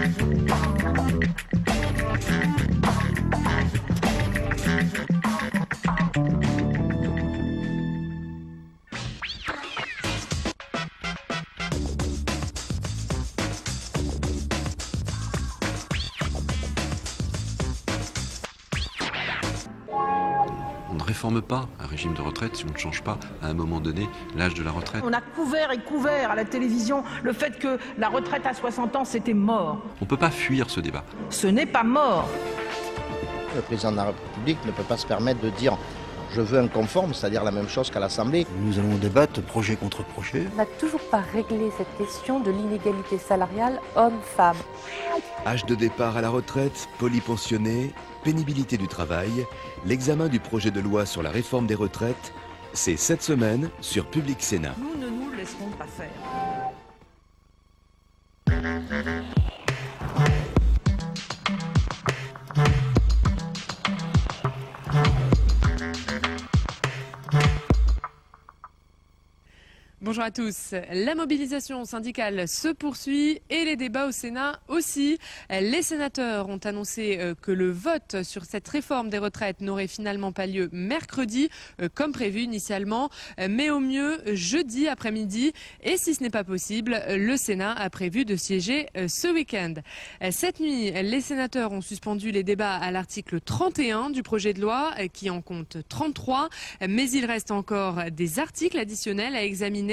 On ne réforme pas un régime de retraite si on ne change pas, à un moment donné, l'âge de la retraite. On a couvert et couvert à la télévision le fait que la retraite à 60 ans, c'était mort. On ne peut pas fuir ce débat. Ce n'est pas mort. Le président de la République ne peut pas se permettre de dire « je veux un conforme », c'est-à-dire la même chose qu'à l'Assemblée. Nous allons débattre projet contre projet. On n'a toujours pas réglé cette question de l'inégalité salariale homme-femme. Âge de départ à la retraite, polypensionnés, pénibilité du travail, l'examen du projet de loi sur la réforme des retraites, c'est cette semaine sur Public Sénat. Nous ne nous laisserons pas faire. Bonjour à tous. La mobilisation syndicale se poursuit et les débats au Sénat aussi. Les sénateurs ont annoncé que le vote sur cette réforme des retraites n'aurait finalement pas lieu mercredi, comme prévu initialement, mais au mieux jeudi après-midi. Et si ce n'est pas possible, le Sénat a prévu de siéger ce week-end. Cette nuit, les sénateurs ont suspendu les débats à l'article 31 du projet de loi, qui en compte 33. Mais il reste encore des articles additionnels à examiner,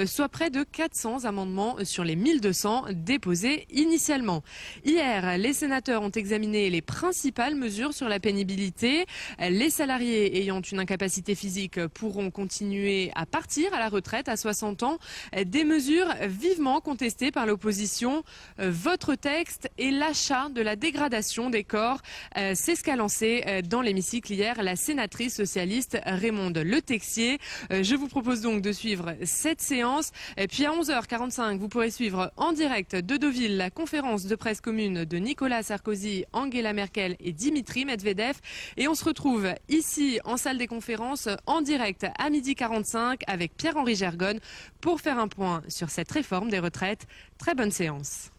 soit près de 400 amendements sur les 1200 déposés initialement. Hier, les sénateurs ont examiné les principales mesures sur la pénibilité. Les salariés ayant une incapacité physique pourront continuer à partir à la retraite à 60 ans. Des mesures vivement contestées par l'opposition. Votre texte et l'achat de la dégradation des corps. C'est ce qu'a lancé dans l'hémicycle hier la sénatrice socialiste Raymonde Le Texier. Je vous propose donc de suivre cette séance. Et puis à 11h45, vous pourrez suivre en direct de Deauville la conférence de presse commune de Nicolas Sarkozy, Angela Merkel et Dimitri Medvedev. Et on se retrouve ici en salle des conférences en direct à 12h45 avec Pierre-Henri Gergonne pour faire un point sur cette réforme des retraites. Très bonne séance.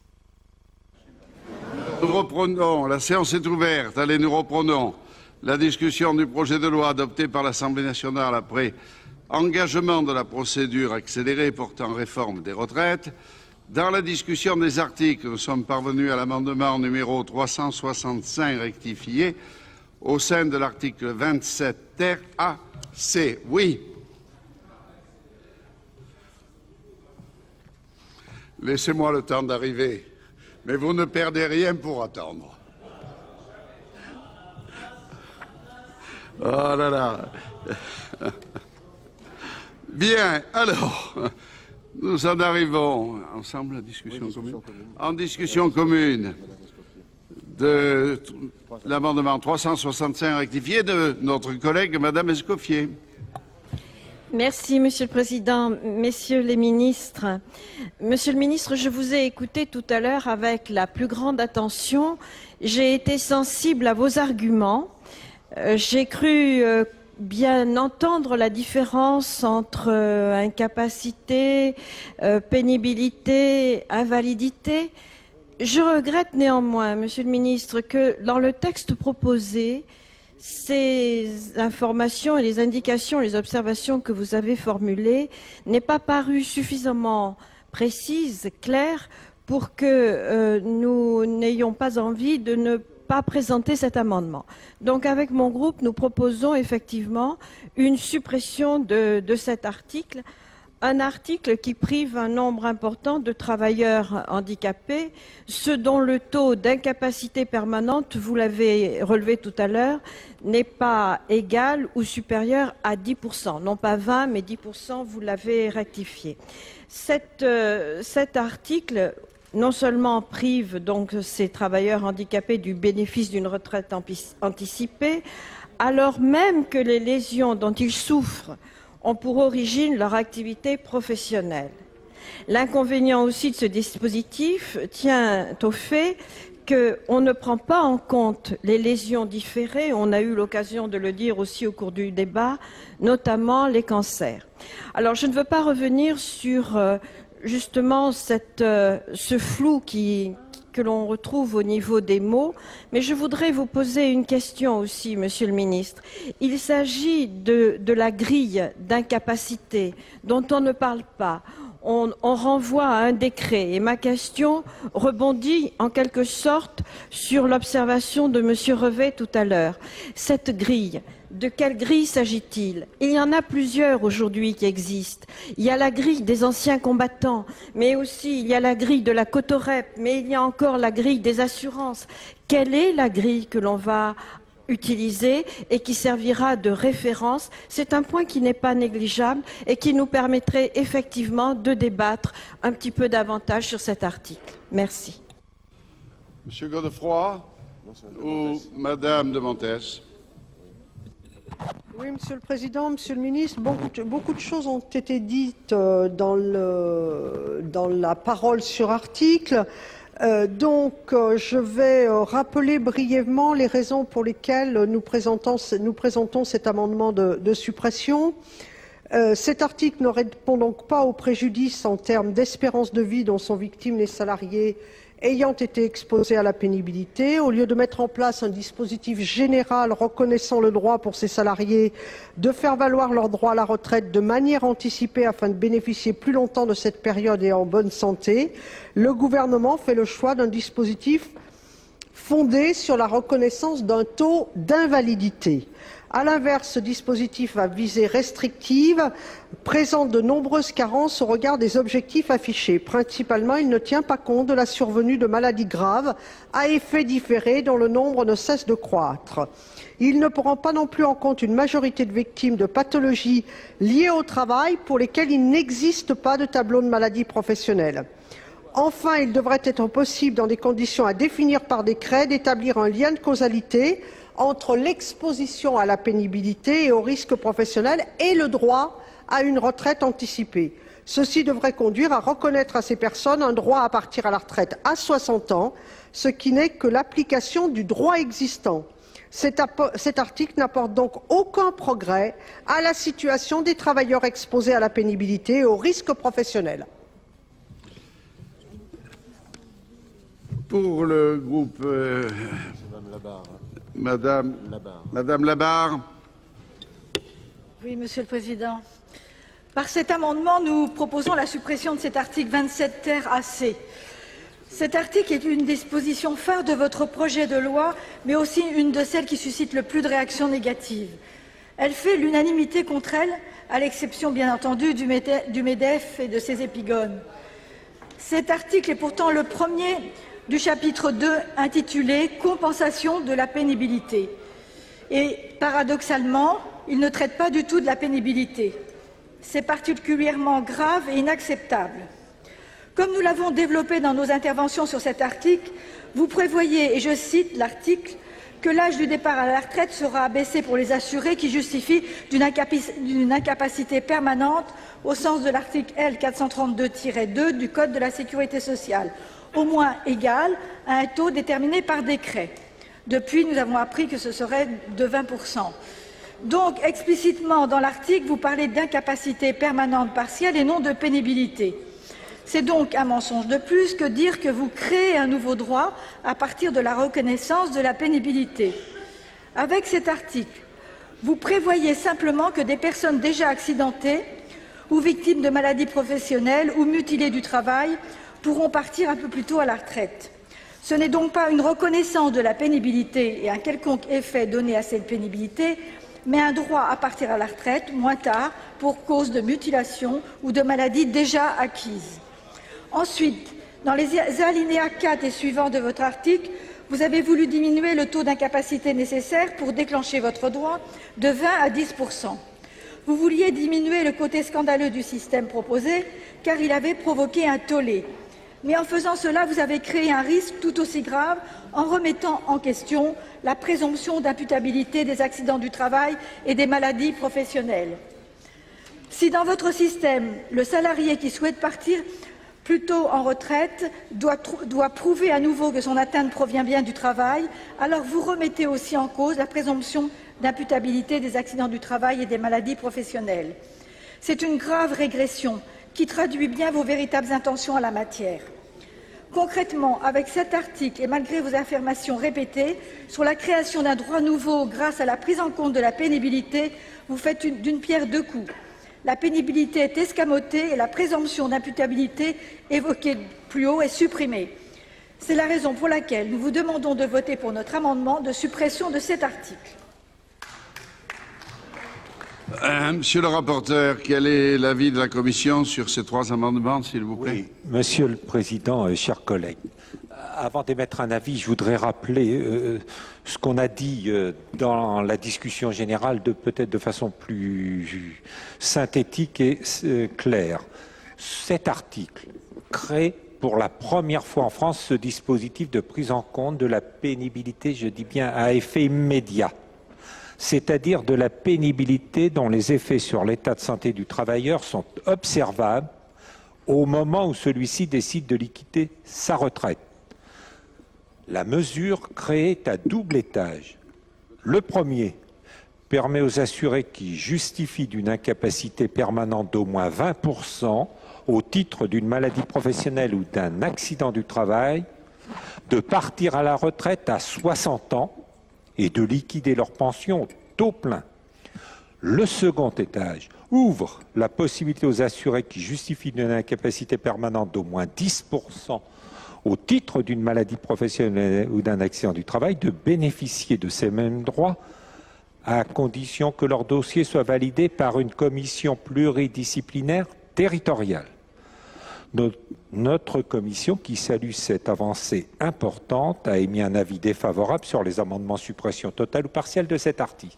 Nous reprenons, la séance est ouverte. Allez, nous reprenons la discussion du projet de loi adopté par l'Assemblée nationale après engagement de la procédure accélérée portant réforme des retraites. Dans la discussion des articles, nous sommes parvenus à l'amendement numéro 365 rectifié au sein de l'article 27 ter A, C. Oui. Laissez-moi le temps d'arriver, mais vous ne perdez rien pour attendre. Oh là là. Bien, alors, nous en arrivons ensemble à discussion commune. En discussion commune de l'amendement 365 rectifié de notre collègue Madame Escoffier. Merci, Monsieur le Président. Messieurs les ministres. Monsieur le ministre, je vous ai écouté tout à l'heure avec la plus grande attention. J'ai été sensible à vos arguments. J'ai cru bien entendre la différence entre incapacité, pénibilité, invalidité. Je regrette néanmoins, Monsieur le Ministre, que dans le texte proposé, ces informations et les indications, les observations que vous avez formulées n'aient pas paru suffisamment précises, claires, pour que nous n'ayons pas envie de ne pas présenter cet amendement. Donc avec mon groupe, nous proposons effectivement une suppression de cet article, un article qui prive un nombre important de travailleurs handicapés, ceux dont le taux d'incapacité permanente, vous l'avez relevé tout à l'heure, n'est pas égal ou supérieur à 10%, non pas 20 mais 10%, vous l'avez rectifié. Cet article non seulement prive donc ces travailleurs handicapés du bénéfice d'une retraite anticipée, alors même que les lésions dont ils souffrent ont pour origine leur activité professionnelle. L'inconvénient aussi de ce dispositif tient au fait qu'on ne prend pas en compte les lésions différées, on a eu l'occasion de le dire aussi au cours du débat, notamment les cancers. Alors je ne veux pas revenir sur justement ce flou que l'on retrouve au niveau des mots, mais je voudrais vous poser une question aussi, Monsieur le Ministre. Il s'agit de la grille d'incapacité dont on ne parle pas. On renvoie à un décret et ma question rebondit en quelque sorte sur l'observation de Monsieur Revet tout à l'heure. Cette grille, de quelle grille s'agit-il? Il y en a plusieurs aujourd'hui qui existent. Il y a la grille des anciens combattants, mais aussi il y a la grille de la Cotorep, mais il y a encore la grille des assurances. Quelle est la grille que l'on va utilisée et qui servira de référence? C'est un point qui n'est pas négligeable et qui nous permettrait effectivement de débattre un petit peu davantage sur cet article. Merci. Monsieur Godefroy ou Madame de Montes? Oui, Monsieur le Président, Monsieur le Ministre, beaucoup de choses ont été dites dans la parole sur article. Je vais rappeler brièvement les raisons pour lesquelles nous présentons cet amendement de suppression. Cet article ne répond donc pas au préjudice en termes d'espérance de vie dont sont victimes les salariés ayant été exposés à la pénibilité. Au lieu de mettre en place un dispositif général reconnaissant le droit pour ces salariés de faire valoir leur droit à la retraite de manière anticipée afin de bénéficier plus longtemps de cette période et en bonne santé, le gouvernement fait le choix d'un dispositif fondé sur la reconnaissance d'un taux d'invalidité. À l'inverse, ce dispositif à visée restrictive présente de nombreuses carences au regard des objectifs affichés. Principalement, il ne tient pas compte de la survenue de maladies graves à effet différé dont le nombre ne cesse de croître. Il ne prend pas non plus en compte une majorité de victimes de pathologies liées au travail pour lesquelles il n'existe pas de tableau de maladies professionnelles. Enfin, il devrait être possible, dans des conditions à définir par décret, d'établir un lien de causalité entre l'exposition à la pénibilité et aux risques professionnels et le droit à une retraite anticipée. Ceci devrait conduire à reconnaître à ces personnes un droit à partir à la retraite à 60 ans, ce qui n'est que l'application du droit existant. Cet article n'apporte donc aucun progrès à la situation des travailleurs exposés à la pénibilité et aux risques professionnels. Pour le groupe... Madame Labarre. Oui, Monsieur le Président. Par cet amendement, nous proposons la suppression de cet article 27 ter AC. Cet article est une disposition phare de votre projet de loi, mais aussi une de celles qui suscite le plus de réactions négatives. Elle fait l'unanimité contre elle, à l'exception bien entendu du MEDEF et de ses épigones. Cet article est pourtant le premier du chapitre 2 intitulé « Compensation de la pénibilité ». Et paradoxalement, il ne traite pas du tout de la pénibilité. C'est particulièrement grave et inacceptable. Comme nous l'avons développé dans nos interventions sur cet article, vous prévoyez, et je cite l'article, que l'âge du départ à la retraite sera abaissé pour les assurés qui justifient d'une incapacité permanente au sens de l'article L. 432-2 du Code de la sécurité sociale, au moins égal à un taux déterminé par décret. Depuis, nous avons appris que ce serait de 20%. Donc, explicitement, dans l'article, vous parlez d'incapacité permanente partielle et non de pénibilité. C'est donc un mensonge de plus que dire que vous créez un nouveau droit à partir de la reconnaissance de la pénibilité. Avec cet article, vous prévoyez simplement que des personnes déjà accidentées ou victimes de maladies professionnelles ou mutilées du travail pourront partir un peu plus tôt à la retraite. Ce n'est donc pas une reconnaissance de la pénibilité et un quelconque effet donné à cette pénibilité, mais un droit à partir à la retraite moins tard pour cause de mutilation ou de maladie déjà acquise. Ensuite, dans les alinéas 4 et suivants de votre article, vous avez voulu diminuer le taux d'incapacité nécessaire pour déclencher votre droit de 20 à 10%. Vous vouliez diminuer le côté scandaleux du système proposé car il avait provoqué un tollé. Mais en faisant cela, vous avez créé un risque tout aussi grave en remettant en question la présomption d'imputabilité des accidents du travail et des maladies professionnelles. Si dans votre système, le salarié qui souhaite partir plus tôt en retraite doit prouver à nouveau que son atteinte provient bien du travail, alors vous remettez aussi en cause la présomption d'imputabilité des accidents du travail et des maladies professionnelles. C'est une grave régression qui traduit bien vos véritables intentions en la matière. Concrètement, avec cet article et malgré vos affirmations répétées sur la création d'un droit nouveau grâce à la prise en compte de la pénibilité, vous faites d'une pierre deux coups. La pénibilité est escamotée et la présomption d'imputabilité évoquée plus haut est supprimée. C'est la raison pour laquelle nous vous demandons de voter pour notre amendement de suppression de cet article. Monsieur le rapporteur, quel est l'avis de la Commission sur ces trois amendements, s'il vous plaît? Oui, Monsieur le Président, chers collègues, avant d'émettre un avis, je voudrais rappeler ce qu'on a dit dans la discussion générale, peut-être de façon plus synthétique et claire. Cet article crée pour la première fois en France ce dispositif de prise en compte de la pénibilité, je dis bien à effet immédiat, c'est-à-dire de la pénibilité dont les effets sur l'état de santé du travailleur sont observables au moment où celui-ci décide de liquider sa retraite. La mesure créée est à double étage. Le premier permet aux assurés qui justifient d'une incapacité permanente d'au moins 20% au titre d'une maladie professionnelle ou d'un accident du travail de partir à la retraite à 60 ans et de liquider leur pension au taux plein. Le second étage ouvre la possibilité aux assurés qui justifient d'une incapacité permanente d'au moins 10% au titre d'une maladie professionnelle ou d'un accident du travail de bénéficier de ces mêmes droits à condition que leur dossier soit validé par une commission pluridisciplinaire territoriale. Notre commission, qui salue cette avancée importante, a émis un avis défavorable sur les amendements suppression totale ou partielle de cet article.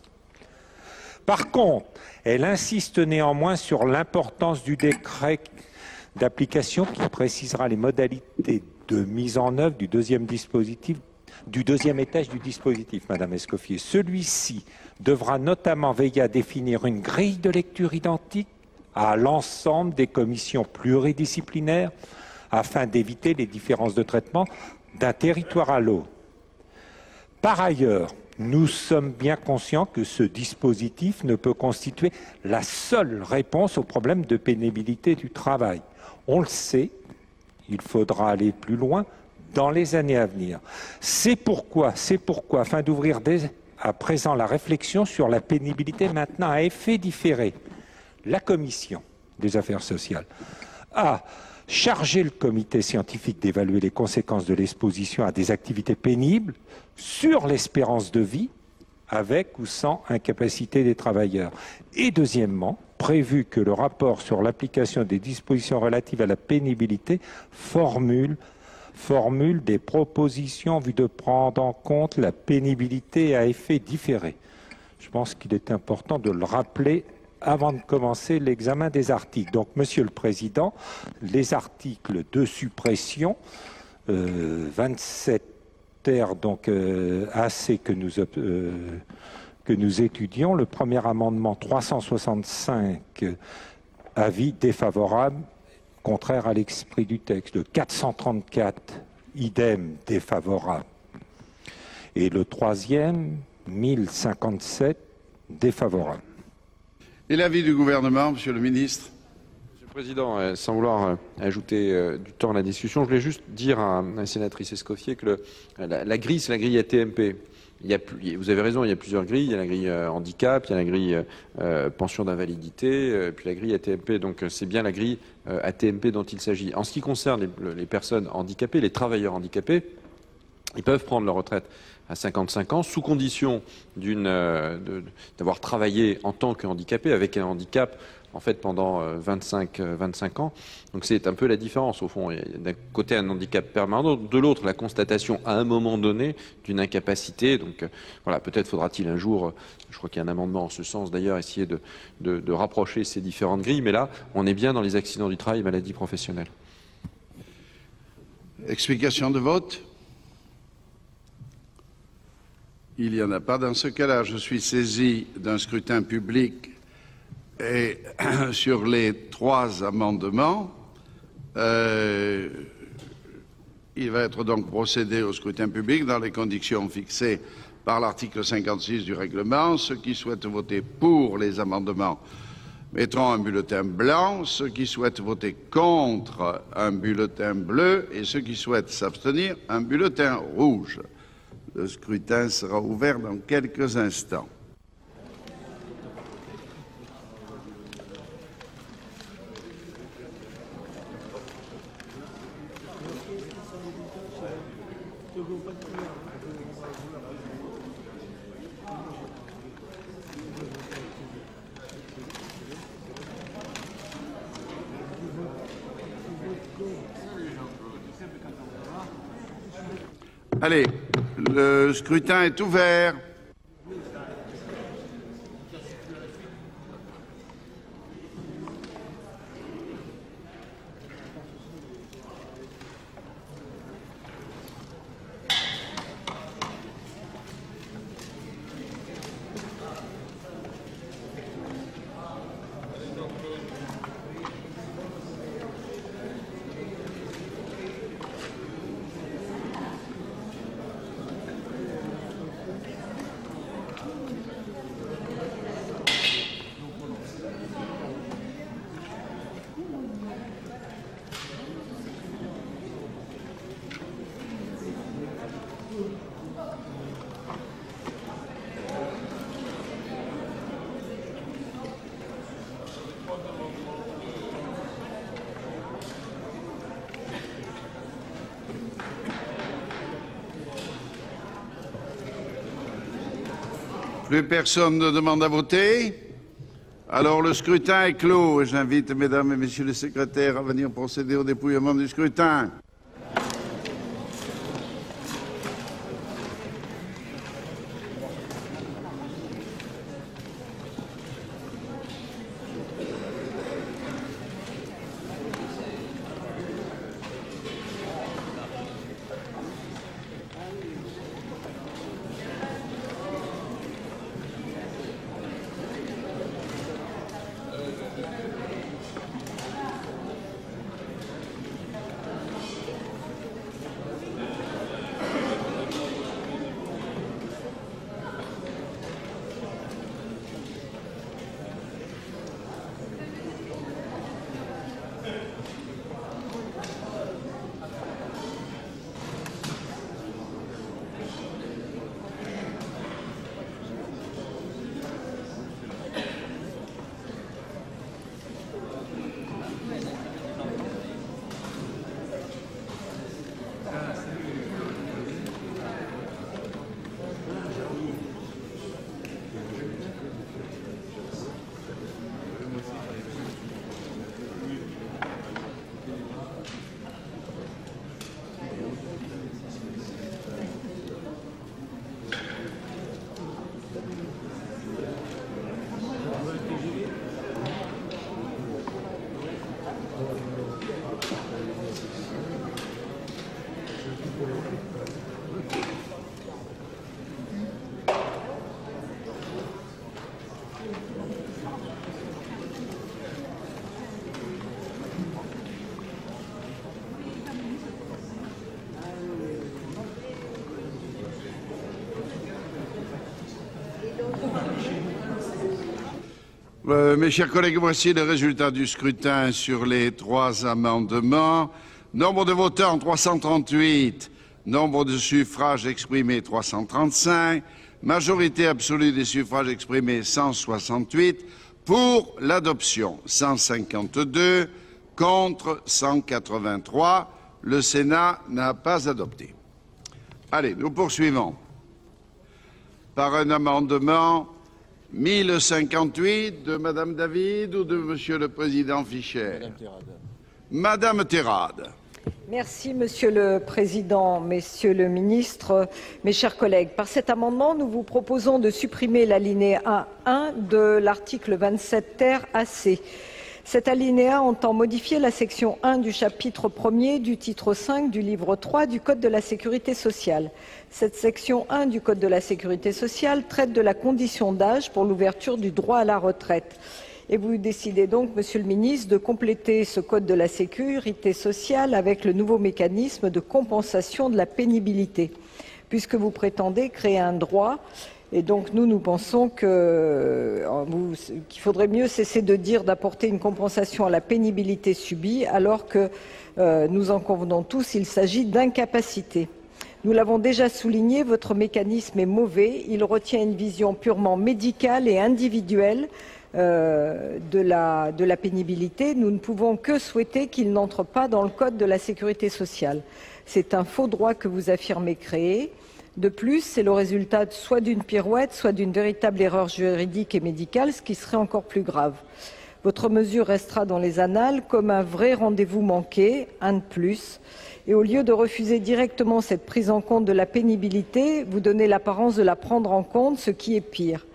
Par contre, elle insiste néanmoins sur l'importance du décret d'application qui précisera les modalités de mise en œuvre du deuxième étage du dispositif, Madame Escoffier. Celui-ci devra notamment veiller à définir une grille de lecture identique à l'ensemble des commissions pluridisciplinaires afin d'éviter les différences de traitement d'un territoire à l'autre. Par ailleurs, nous sommes bien conscients que ce dispositif ne peut constituer la seule réponse au problème de pénibilité du travail. On le sait, il faudra aller plus loin dans les années à venir. C'est pourquoi, afin d'ouvrir dès à présent la réflexion sur la pénibilité maintenant à effet différé, la Commission des affaires sociales a chargé le comité scientifique d'évaluer les conséquences de l'exposition à des activités pénibles sur l'espérance de vie, avec ou sans incapacité des travailleurs. Et deuxièmement, prévu que le rapport sur l'application des dispositions relatives à la pénibilité formule des propositions en vue de prendre en compte la pénibilité à effet différé. Je pense qu'il est important de le rappeler avant de commencer l'examen des articles. Donc, Monsieur le Président, les articles de suppression 27 ter, donc AC que nous étudions, le premier amendement 365, avis défavorable, contraire à l'esprit du texte. Le 434, idem, défavorable. Et le troisième, 1057, défavorable. Et l'avis du gouvernement, Monsieur le ministre? Monsieur le Président, sans vouloir ajouter du temps à la discussion, je voulais juste dire à la sénatrice Escoffier que la grille, c'est la grille AT-MP. Vous avez raison, il y a plusieurs grilles. Il y a la grille handicap, il y a la grille pension d'invalidité, puis la grille AT-MP. Donc c'est bien la grille AT-MP dont il s'agit. En ce qui concerne les personnes handicapées, les travailleurs handicapés, ils peuvent prendre leur retraite à 55 ans, sous condition d'avoir travaillé en tant que handicapé, avec un handicap en fait pendant 25 ans. Donc c'est un peu la différence au fond. Il y a d'un côté un handicap permanent, de l'autre la constatation à un moment donné d'une incapacité. Donc voilà, peut-être faudra-t-il un jour, je crois qu'il y a un amendement en ce sens d'ailleurs, essayer de rapprocher ces différentes grilles. Mais là, on est bien dans les accidents du travail et maladies professionnelles. Explication de vote? Il n'y en a pas. Dans ce cas-là, je suis saisi d'un scrutin public et sur les trois amendements. Il va être donc procédé au scrutin public dans les conditions fixées par l'article 56 du règlement. Ceux qui souhaitent voter pour les amendements mettront un bulletin blanc, ceux qui souhaitent voter contre un bulletin bleu et ceux qui souhaitent s'abstenir un bulletin rouge. Le scrutin sera ouvert dans quelques instants. Allez, le scrutin est ouvert. Plus personne ne demande à voter. Alors le scrutin est clos et j'invite mesdames et messieurs les secrétaires à venir procéder au dépouillement du scrutin. Mes chers collègues, voici le résultat du scrutin sur les 3 amendements. Nombre de votants 338, nombre de suffrages exprimés 335, majorité absolue des suffrages exprimés 168, pour l'adoption 152, contre 183. Le Sénat n'a pas adopté. Allez, nous poursuivons par un amendement 1058 de Madame David ou de Monsieur le Président Fischer. Madame Terrade. Merci Monsieur le Président, Messieurs le Ministre, mes chers collègues. Par cet amendement, nous vous proposons de supprimer l'alinéa 1 de l'article 27 ter AC. Cet alinéa entend modifier la section 1 du chapitre 1er du titre 5 du livre 3 du Code de la Sécurité sociale. Cette section 1 du Code de la Sécurité sociale traite de la condition d'âge pour l'ouverture du droit à la retraite. Et vous décidez donc, Monsieur le Ministre, de compléter ce Code de la Sécurité sociale avec le nouveau mécanisme de compensation de la pénibilité, puisque vous prétendez créer un droit Et donc nous pensons qu'il faudrait mieux cesser de dire d'apporter une compensation à la pénibilité subie, alors que nous en convenons tous, il s'agit d'incapacité. Nous l'avons déjà souligné, votre mécanisme est mauvais. Il retient une vision purement médicale et individuelle de la pénibilité. Nous ne pouvons que souhaiter qu'il n'entre pas dans le Code de la sécurité sociale. C'est un faux droit que vous affirmez créer. De plus, c'est le résultat soit d'une pirouette, soit d'une véritable erreur juridique et médicale, ce qui serait encore plus grave. Votre mesure restera dans les annales comme un vrai rendez-vous manqué, un de plus. Et au lieu de refuser directement cette prise en compte de la pénibilité, vous donnez l'apparence de la prendre en compte, ce qui est pire.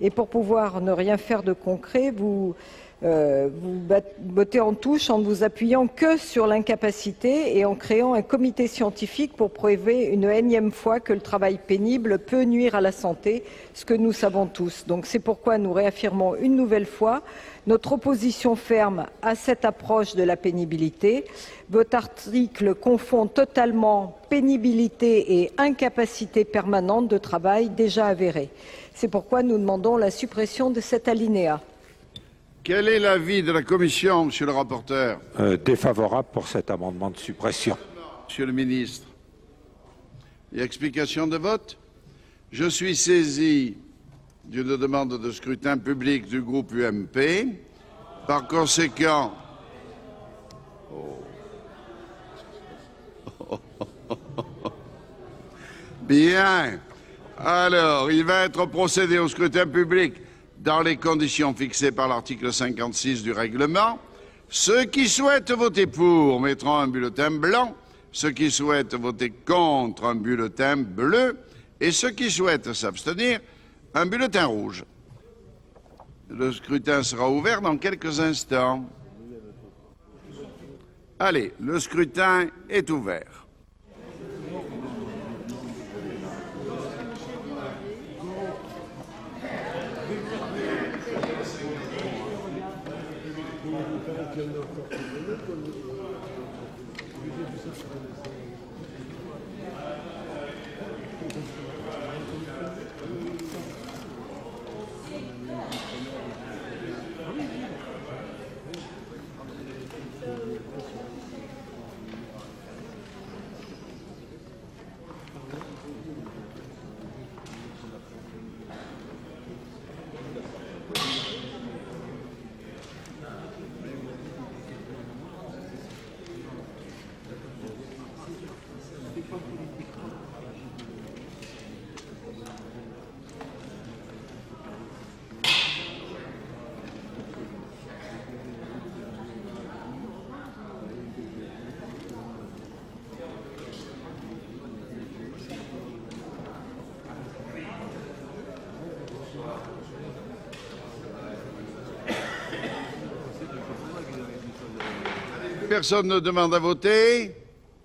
Et pour pouvoir ne rien faire de concret, vous bottez en touche en ne vous appuyant que sur l'incapacité et en créant un comité scientifique pour prouver une énième fois que le travail pénible peut nuire à la santé, ce que nous savons tous. Donc c'est pourquoi nous réaffirmons une nouvelle fois notre opposition ferme à cette approche de la pénibilité. Votre article confond totalement pénibilité et incapacité permanente de travail déjà avérée. C'est pourquoi nous demandons la suppression de cet alinéa. Quel est l'avis de la Commission, Monsieur le rapporteur? Défavorable pour cet amendement de suppression. Monsieur le ministre, et explication de vote. Je suis saisi d'une demande de scrutin public du groupe UMP. Par conséquent, bien. Alors, il va être procédé au scrutin public dans les conditions fixées par l'article 56 du règlement. Ceux qui souhaitent voter pour mettront un bulletin blanc, ceux qui souhaitent voter contre un bulletin bleu et ceux qui souhaitent s'abstenir, un bulletin rouge. Le scrutin sera ouvert dans quelques instants. Allez, le scrutin est ouvert. Personne ne demande à voter.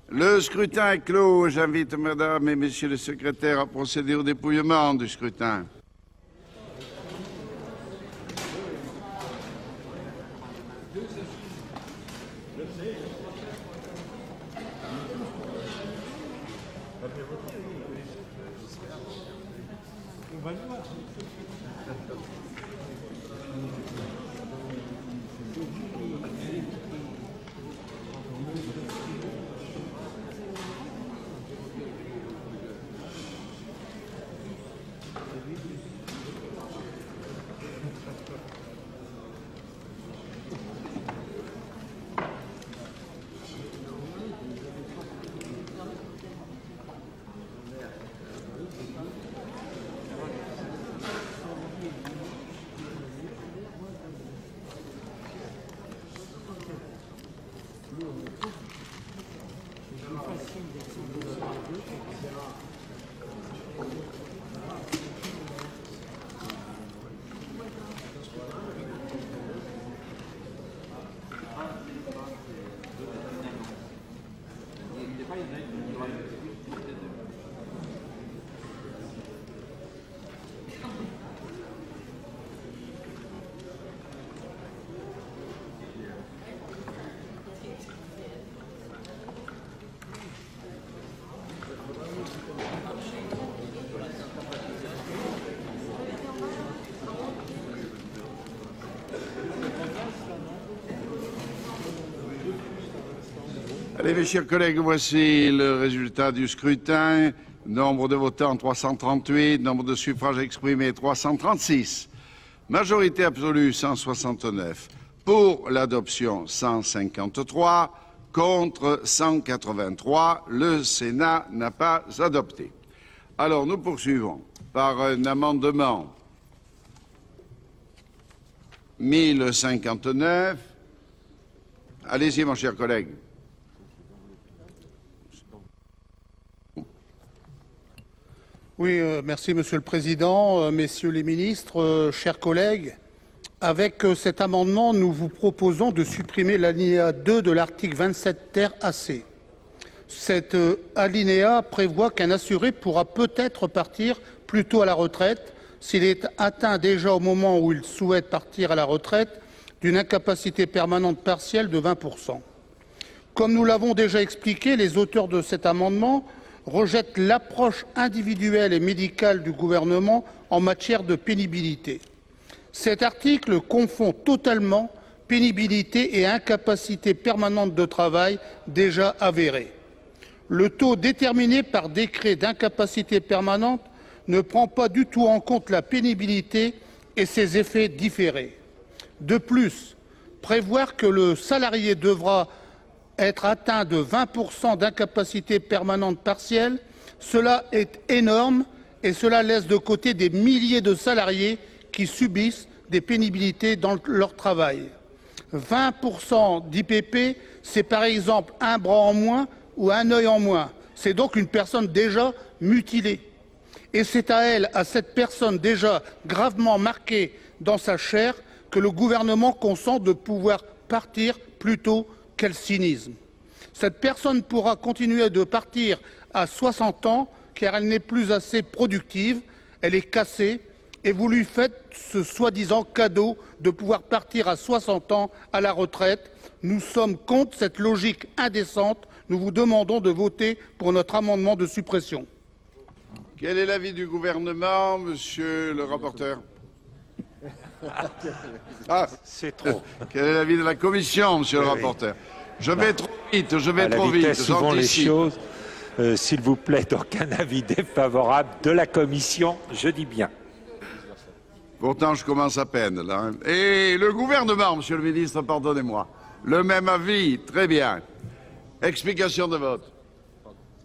Le scrutin est clos. J'invite Madame et Messieurs les secrétaires à procéder au dépouillement du scrutin. Allez, mes chers collègues, voici le résultat du scrutin. Nombre de votants 338, nombre de suffrages exprimés 336. Majorité absolue 169. Pour l'adoption 153. Contre 183. Le Sénat n'a pas adopté. Alors, nous poursuivons par un amendement 1059. Allez-y, mon cher collègue. Oui, merci Monsieur le Président, Messieurs les ministres, chers collègues. Avec cet amendement, nous vous proposons de supprimer l'alinéa 2 de l'article 27 ter AC. Cet alinéa prévoit qu'un assuré pourra peut-être partir plus tôt à la retraite s'il est atteint déjà au moment où il souhaite partir à la retraite d'une incapacité permanente partielle de 20%. Comme nous l'avons déjà expliqué, les auteurs de cet amendement rejettent l'approche individuelle et médicale du gouvernement en matière de pénibilité. Cet article confond totalement pénibilité et incapacité permanente de travail déjà avérée. Le taux déterminé par décret d'incapacité permanente ne prend pas du tout en compte la pénibilité et ses effets différés. De plus, prévoir que le salarié devra être atteint de 20% d'incapacité permanente partielle, cela est énorme et cela laisse de côté des milliers de salariés qui subissent des pénibilités dans leur travail. 20% d'IPP, c'est par exemple un bras en moins ou un œil en moins. C'est donc une personne déjà mutilée. Et c'est à elle, à cette personne déjà gravement marquée dans sa chair, que le gouvernement consent de pouvoir partir plus tôt. Quel cynisme! Cette personne pourra continuer de partir à 60 ans car elle n'est plus assez productive, elle est cassée et vous lui faites ce soi-disant cadeau de pouvoir partir à 60 ans à la retraite. Nous sommes contre cette logique indécente. Nous vous demandons de voter pour notre amendement de suppression. Quel est l'avis du gouvernement, monsieur le rapporteur? C'est trop. Quel est l'avis de la commission, monsieur le rapporteur? Je vais trop vite, je vais trop vite. Souvent les choses. S'il vous plaît, donc un avis défavorable de la commission, je dis bien. Pourtant, je commence à peine, là. Et le gouvernement, monsieur le ministre, pardonnez-moi. Le même avis, très bien. Explication de vote.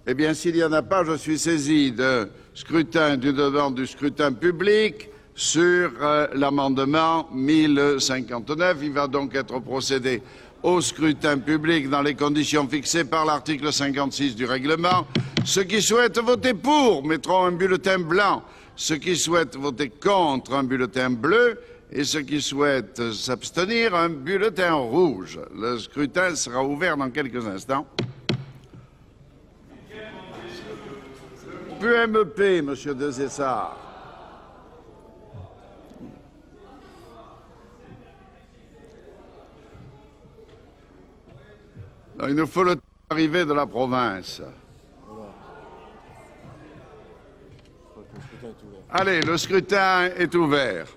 Eh bien, s'il n'y en a pas, je suis saisi de scrutin, d'une demande du scrutin public sur l'amendement 1059. Il va donc être procédé au scrutin public dans les conditions fixées par l'article 56 du règlement. Ceux qui souhaitent voter pour mettront un bulletin blanc. Ceux qui souhaitent voter contre, un bulletin bleu. Et ceux qui souhaitent s'abstenir, un bulletin rouge. Le scrutin sera ouvert dans quelques instants. PMEP, monsieur Desessard. Il nous faut le temps d'arrivée de la province. Allez, le scrutin est ouvert.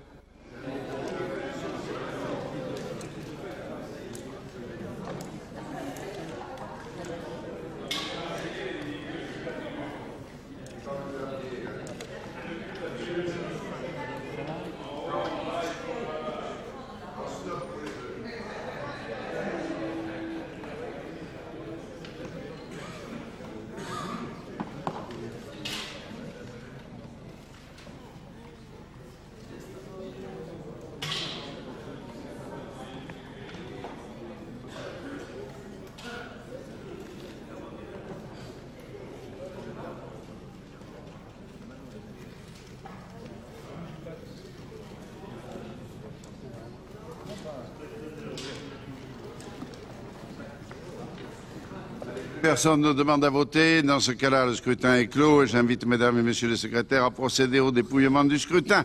Personne ne demande à voter. Dans ce cas-là, le scrutin est clos et j'invite mesdames et messieurs les secrétaires à procéder au dépouillement du scrutin.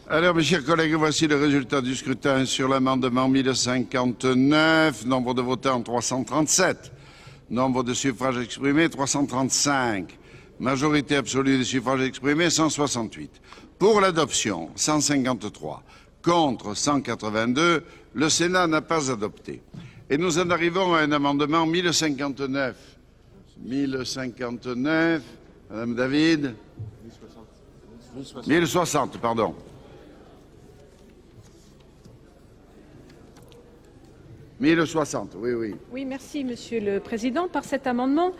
Alors, mes chers collègues, voici le résultat du scrutin sur l'amendement 1059. Nombre de votants 337. Nombre de suffrages exprimés 335. Majorité absolue des suffrages exprimés 168. Pour l'adoption 153. Contre 182. Le Sénat n'a pas adopté. Et nous en arrivons à un amendement 1059. 1059. Madame David. 1060, pardon. Oui, merci, Monsieur le Président. Par cet amendement,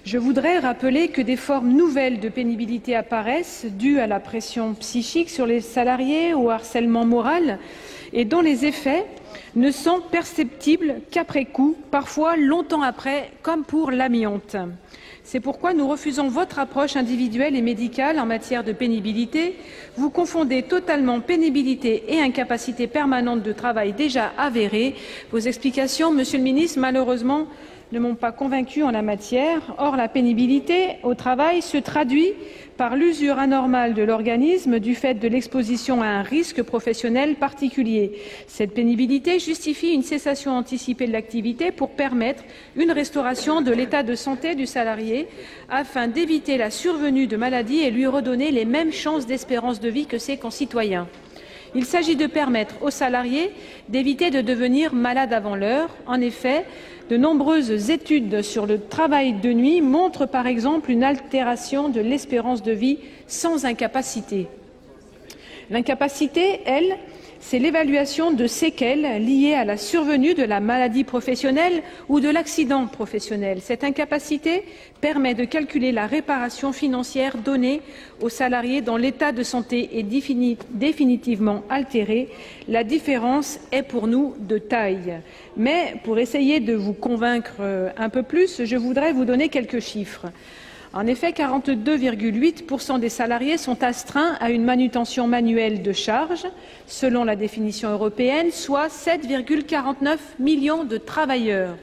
je voudrais rappeler que des formes nouvelles de pénibilité apparaissent, dues à la pression psychique sur les salariés, au harcèlement moral, et dont les effets ne sont perceptibles qu'après coup, parfois longtemps après, comme pour l'amiante. C'est pourquoi nous refusons votre approche individuelle et médicale en matière de pénibilité. Vous confondez totalement pénibilité et incapacité permanente de travail déjà avérée. Vos explications, Monsieur le Ministre, malheureusement, ne m'ont pas convaincu en la matière. Or, la pénibilité au travail se traduit par l'usure anormale de l'organisme du fait de l'exposition à un risque professionnel particulier. Cette pénibilité justifie une cessation anticipée de l'activité pour permettre une restauration de l'état de santé du salarié afin d'éviter la survenue de maladies et lui redonner les mêmes chances d'espérance de vie que ses concitoyens. Il s'agit de permettre aux salariés d'éviter de devenir malades avant l'heure. En effet, de nombreuses études sur le travail de nuit montrent par exemple une altération de l'espérance de vie sans incapacité. L'incapacité, elle, c'est l'évaluation de séquelles liées à la survenue de la maladie professionnelle ou de l'accident professionnel. Cette incapacité permet de calculer la réparation financière donnée aux salariés dont l'état de santé est définitivement altéré. La différence est pour nous de taille. Mais pour essayer de vous convaincre un peu plus, je voudrais vous donner quelques chiffres. En effet, 42,8% des salariés sont astreints à une manutention manuelle de charge, selon la définition européenne, soit 7,49 millions de travailleurs.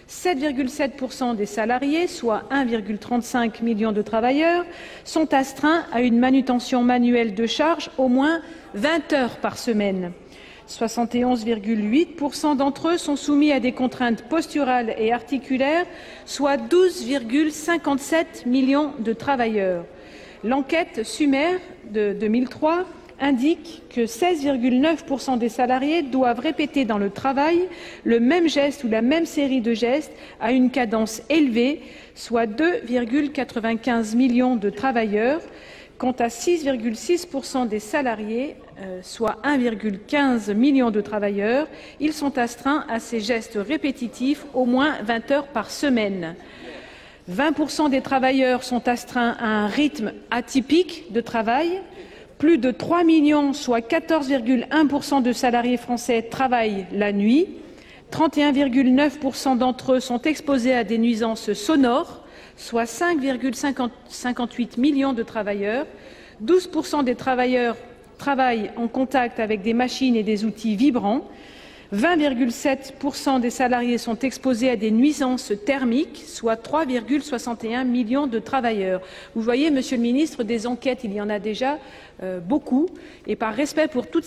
7,7% des salariés, soit 1,35 million de travailleurs, sont astreints à une manutention manuelle de charge au moins 20 heures par semaine. 71,8% d'entre eux sont soumis à des contraintes posturales et articulaires, soit 12,57 millions de travailleurs. L'enquête Sumer de 2003 indique que 16,9% des salariés doivent répéter dans le travail le même geste ou la même série de gestes à une cadence élevée, soit 2,95 millions de travailleurs. Quant à 6,6% des salariés, soit 1,15 million de travailleurs, ils sont astreints à ces gestes répétitifs au moins 20 heures par semaine. 20% des travailleurs sont astreints à un rythme atypique de travail. Plus de 3 millions, soit 14,1% de salariés français travaillent la nuit. 31,9% d'entre eux sont exposés à des nuisances sonores, soit 5,58 millions de travailleurs. 12% des travailleurs travaillent en contact avec des machines et des outils vibrants. 20,7% des salariés sont exposés à des nuisances thermiques, soit 3,61 millions de travailleurs. Vous voyez, Monsieur le Ministre, des enquêtes, il y en a déjà beaucoup. Et par respect pour toutes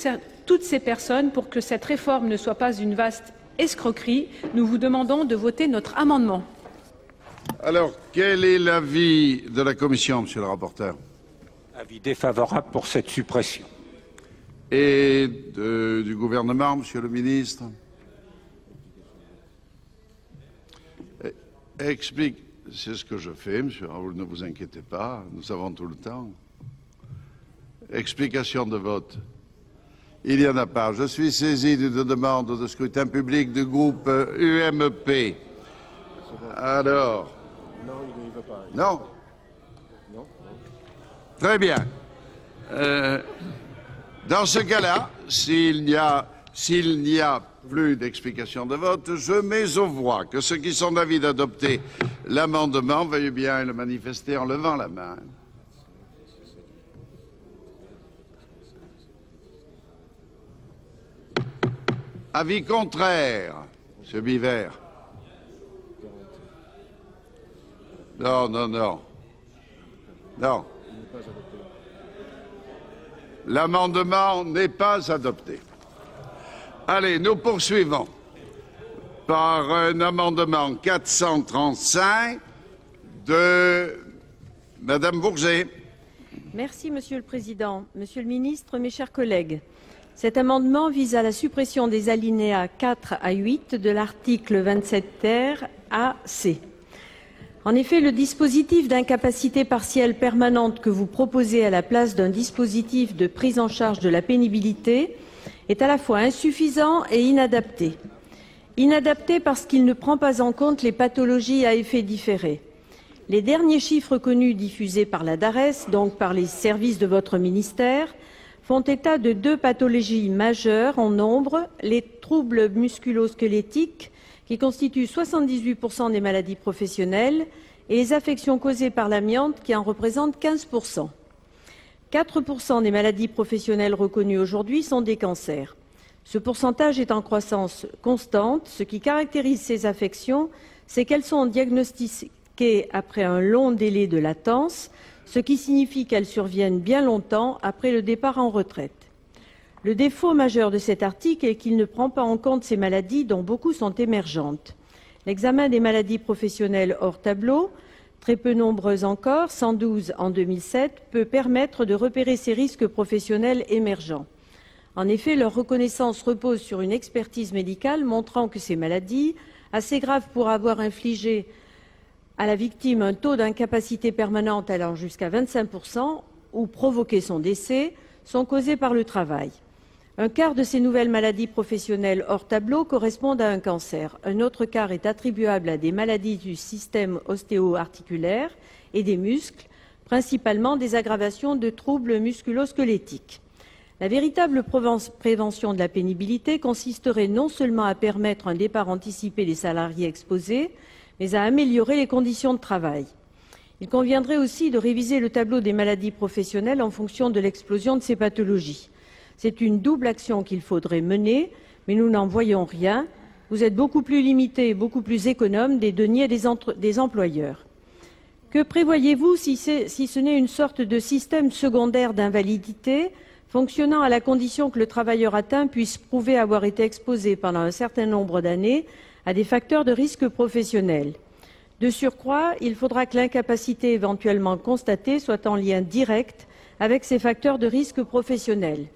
ces personnes, pour que cette réforme ne soit pas une vaste escroquerie, nous vous demandons de voter notre amendement. Alors, quel est l'avis de la Commission, Monsieur le rapporteur? Avis défavorable pour cette suppression. Et du gouvernement, Monsieur le ministre? Explique, c'est ce que je fais, Monsieur Raoul, ne vous inquiétez pas, nous avons tout le temps. Explication de vote. Il n'y en a pas. Je suis saisi d'une demande de scrutin public du groupe UMP. Alors. Non, il n'y va pas. Non? Non. Très bien. Dans ce cas-là, s'il n'y a plus d'explication de vote, je mets aux voix que ceux qui sont d'avis d'adopter l'amendement veuillent bien le manifester en levant la main. Avis contraire. Monsieur Biver. Non, non, non. Non. L'amendement n'est pas adopté. Allez, nous poursuivons par un amendement 435 de Madame Bourget. Merci, Monsieur le Président. Monsieur le Ministre, mes chers collègues, cet amendement vise à la suppression des alinéas 4 à 8 de l'article 27 ter AC. En effet, le dispositif d'incapacité partielle permanente que vous proposez à la place d'un dispositif de prise en charge de la pénibilité est à la fois insuffisant et inadapté. Inadapté parce qu'il ne prend pas en compte les pathologies à effet différé. Les derniers chiffres connus diffusés par la DARES, donc par les services de votre ministère, font état de 2 pathologies majeures en nombre, les troubles musculo-squelettiques, qui constituent 78% des maladies professionnelles, et les affections causées par l'amiante, qui en représentent 15%. 4% des maladies professionnelles reconnues aujourd'hui sont des cancers. Ce pourcentage est en croissance constante. Ce qui caractérise ces affections, c'est qu'elles sont diagnostiquées après un long délai de latence, ce qui signifie qu'elles surviennent bien longtemps après le départ en retraite. Le défaut majeur de cet article est qu'il ne prend pas en compte ces maladies dont beaucoup sont émergentes. L'examen des maladies professionnelles hors tableau, très peu nombreuses encore, 112 en 2007, peut permettre de repérer ces risques professionnels émergents. En effet, leur reconnaissance repose sur une expertise médicale montrant que ces maladies, assez graves pour avoir infligé à la victime un taux d'incapacité permanente allant jusqu'à 25% ou provoqué son décès, sont causées par le travail. Un quart de ces nouvelles maladies professionnelles hors tableau correspondent à un cancer. Un autre quart est attribuable à des maladies du système ostéo-articulaire et des muscles, principalement des aggravations de troubles musculo-squelettiques. La véritable prévention de la pénibilité consisterait non seulement à permettre un départ anticipé des salariés exposés, mais à améliorer les conditions de travail. Il conviendrait aussi de réviser le tableau des maladies professionnelles en fonction de l'explosion de ces pathologies. C'est une double action qu'il faudrait mener, mais nous n'en voyons rien. Vous êtes beaucoup plus limité et beaucoup plus économe des deniers des employeurs. Que prévoyez-vous si ce n'est une sorte de système secondaire d'invalidité fonctionnant à la condition que le travailleur atteint puisse prouver avoir été exposé pendant un certain nombre d'années à des facteurs de risque professionnel? De surcroît, il faudra que l'incapacité éventuellement constatée soit en lien direct avec ces facteurs de risque professionnel.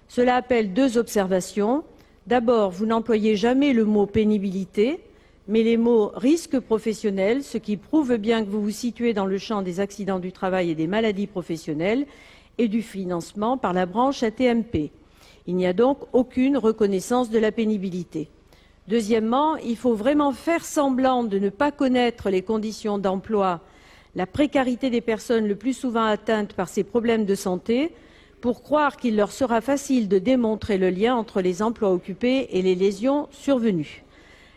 Cela appelle 2 observations. D'abord, vous n'employez jamais le mot pénibilité, mais les mots risque professionnel, ce qui prouve bien que vous vous situez dans le champ des accidents du travail et des maladies professionnelles et du financement par la branche AT-MP. Il n'y a donc aucune reconnaissance de la pénibilité. Deuxièmement, il faut vraiment faire semblant de ne pas connaître les conditions d'emploi, la précarité des personnes le plus souvent atteintes par ces problèmes de santé, pour croire qu'il leur sera facile de démontrer le lien entre les emplois occupés et les lésions survenues.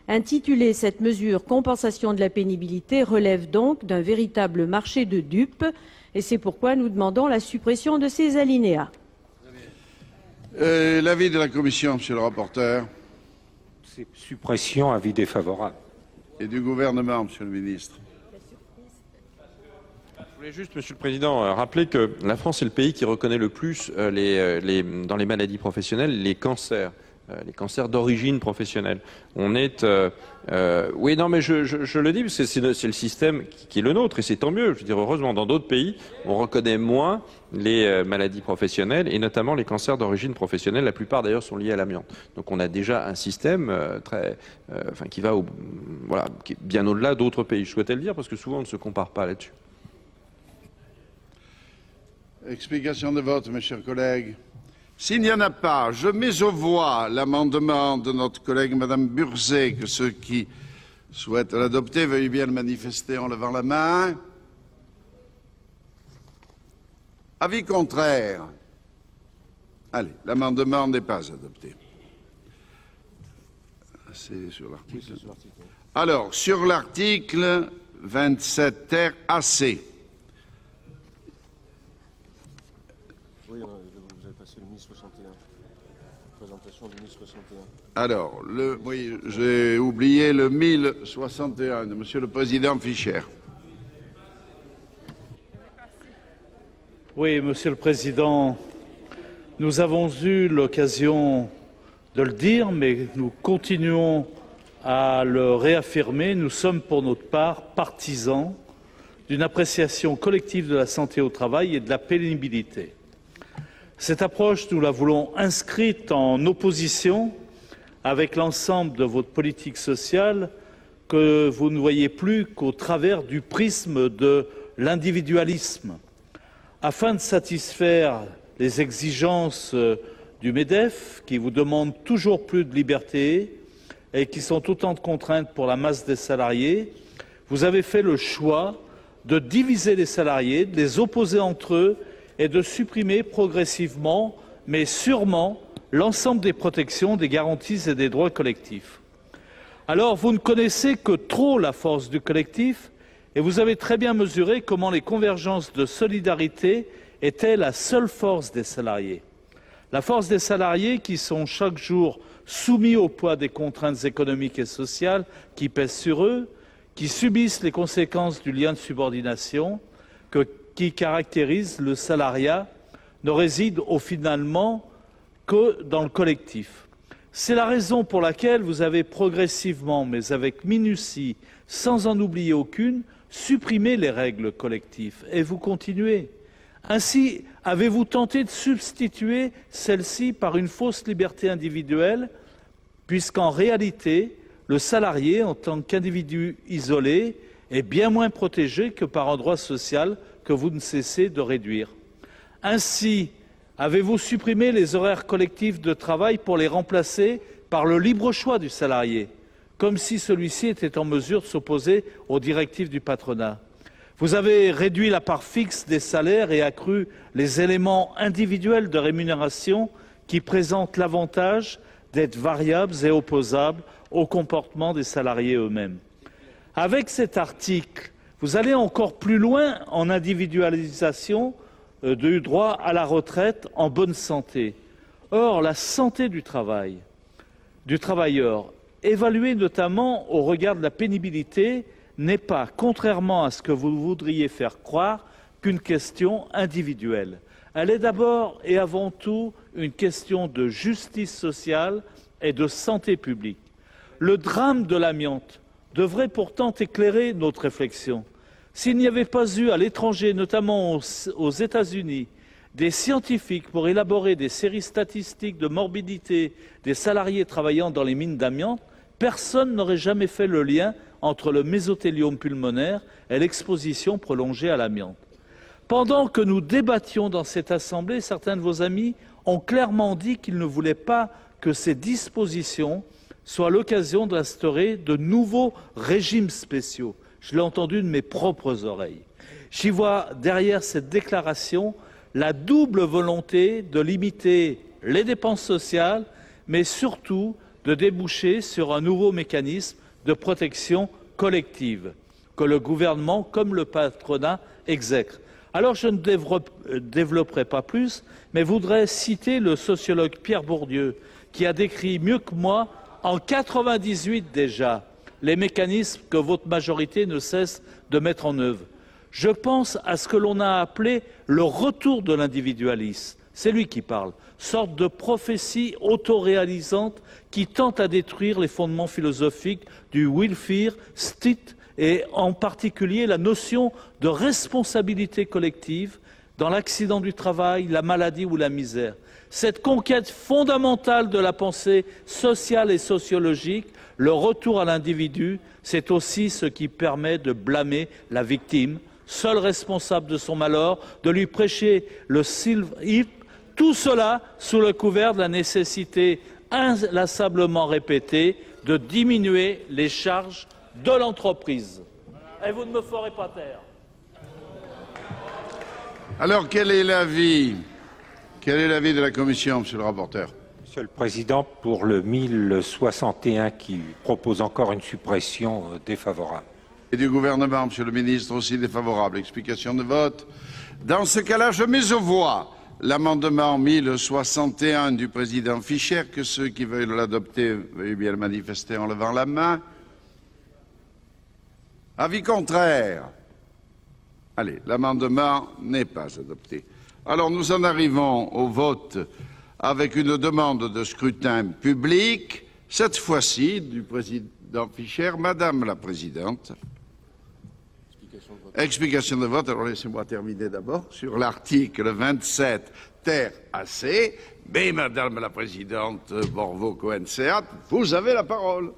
Intituler cette mesure « compensation de la pénibilité » relève donc d'un véritable marché de dupes, et c'est pourquoi nous demandons la suppression de ces alinéas. L'avis de la Commission, Monsieur le rapporteur. Suppression, avis défavorable. Et du gouvernement, Monsieur le ministre. Je voulais juste, Monsieur le Président, rappeler que la France est le pays qui reconnaît le plus dans les maladies professionnelles les cancers d'origine professionnelle. On est, oui, non, mais je le dis parce que c'est le système qui est le nôtre et c'est tant mieux. Je veux dire, heureusement, dans d'autres pays, on reconnaît moins les maladies professionnelles et notamment les cancers d'origine professionnelle. La plupart d'ailleurs sont liés à l'amiante. Donc on a déjà un système qui va qui est bien au-delà d'autres pays. Je souhaitais le dire parce que souvent on ne se compare pas là-dessus. Explication de vote, mes chers collègues. S'il n'y en a pas, je mets aux voix l'amendement de notre collègue Madame Burzet, que ceux qui souhaitent l'adopter veuillent bien le manifester en levant la main. Avis contraire. Allez, l'amendement n'est pas adopté. C'est sur l'article. Alors, sur l'article 27 ter AC. Oui, vous avez passé le 1061. présentation du 1061. Alors, oui, j'ai oublié le 1061 de Monsieur le Président Fischer. Oui, Monsieur le Président, nous avons eu l'occasion de le dire, mais nous continuons à le réaffirmer. Nous sommes pour notre part partisans d'une appréciation collective de la santé au travail et de la pénibilité. Cette approche, nous la voulons inscrite en opposition avec l'ensemble de votre politique sociale que vous ne voyez plus qu'au travers du prisme de l'individualisme. Afin de satisfaire les exigences du MEDEF, qui vous demande toujours plus de liberté et qui sont autant de contraintes pour la masse des salariés, vous avez fait le choix de diviser les salariés, de les opposer entre eux et de supprimer progressivement, mais sûrement, l'ensemble des protections, des garanties et des droits collectifs. Alors, vous ne connaissez que trop la force du collectif et vous avez très bien mesuré comment les convergences de solidarité étaient la seule force des salariés. La force des salariés qui sont chaque jour soumis au poids des contraintes économiques et sociales qui pèsent sur eux, qui subissent les conséquences du lien de subordination qui caractérise le salariat, ne réside finalement que dans le collectif. C'est la raison pour laquelle vous avez progressivement, mais avec minutie, sans en oublier aucune, supprimé les règles collectives. Et vous continuez. Ainsi, avez-vous tenté de substituer celle-ci par une fausse liberté individuelle, puisqu'en réalité, le salarié, en tant qu'individu isolé, est bien moins protégé que par un droit social que vous ne cessez de réduire. Ainsi, avez-vous supprimé les horaires collectifs de travail pour les remplacer par le libre choix du salarié, comme si celui-ci était en mesure de s'opposer aux directives du patronat. Vous avez réduit la part fixe des salaires et accru les éléments individuels de rémunération qui présentent l'avantage d'être variables et opposables au comportement des salariés eux-mêmes. Avec cet article, vous allez encore plus loin en individualisation du droit à la retraite en bonne santé. Or, la santé du travailleur, évaluée notamment au regard de la pénibilité, n'est pas, contrairement à ce que vous voudriez faire croire, qu'une question individuelle. Elle est d'abord et avant tout une question de justice sociale et de santé publique. Le drame de l'amiante devrait pourtant éclairer notre réflexion. S'il n'y avait pas eu à l'étranger, notamment aux États-Unis, des scientifiques pour élaborer des séries statistiques de morbidité des salariés travaillant dans les mines d'amiante, personne n'aurait jamais fait le lien entre le mésothéliome pulmonaire et l'exposition prolongée à l'amiante. Pendant que nous débattions dans cette Assemblée, certains de vos amis ont clairement dit qu'ils ne voulaient pas que ces dispositions soient l'occasion d'instaurer de nouveaux régimes spéciaux. Je l'ai entendu de mes propres oreilles. J'y vois derrière cette déclaration la double volonté de limiter les dépenses sociales, mais surtout de déboucher sur un nouveau mécanisme de protection collective que le gouvernement, comme le patronat, exècre. Alors je ne développerai pas plus, mais voudrais citer le sociologue Pierre Bourdieu, qui a décrit mieux que moi, en 1998 déjà, les mécanismes que votre majorité ne cesse de mettre en œuvre. Je pense à ce que l'on a appelé le retour de l'individualisme. C'est lui qui parle. Sorte de prophétie autoréalisante qui tente à détruire les fondements philosophiques du welfare state et en particulier la notion de responsabilité collective dans l'accident du travail, la maladie ou la misère. Cette conquête fondamentale de la pensée sociale et sociologique, le retour à l'individu, c'est aussi ce qui permet de blâmer la victime, seul responsable de son malheur, de lui prêcher le silver, tout cela sous le couvert de la nécessité inlassablement répétée de diminuer les charges de l'entreprise. Et vous ne me ferez pas taire. Alors, quel est l'avis de la Commission, Monsieur le rapporteur? Monsieur le Président, pour le 1061 qui propose encore une suppression défavorable. Et du gouvernement, Monsieur le ministre, aussi défavorable. Explication de vote. Dans ce cas-là, je mets aux voix l'amendement 1061 du président Fischer, que ceux qui veulent l'adopter veuillent bien le manifester en levant la main. Avis contraire. Allez, l'amendement n'est pas adopté. Alors nous en arrivons au vote avec une demande de scrutin public, cette fois-ci du président Fischer. Madame la Présidente. Explication de vote. Alors laissez-moi terminer d'abord sur l'article 27 ter AC. Mais Madame la Présidente Borvo-Cohen-Seat, vous avez la parole.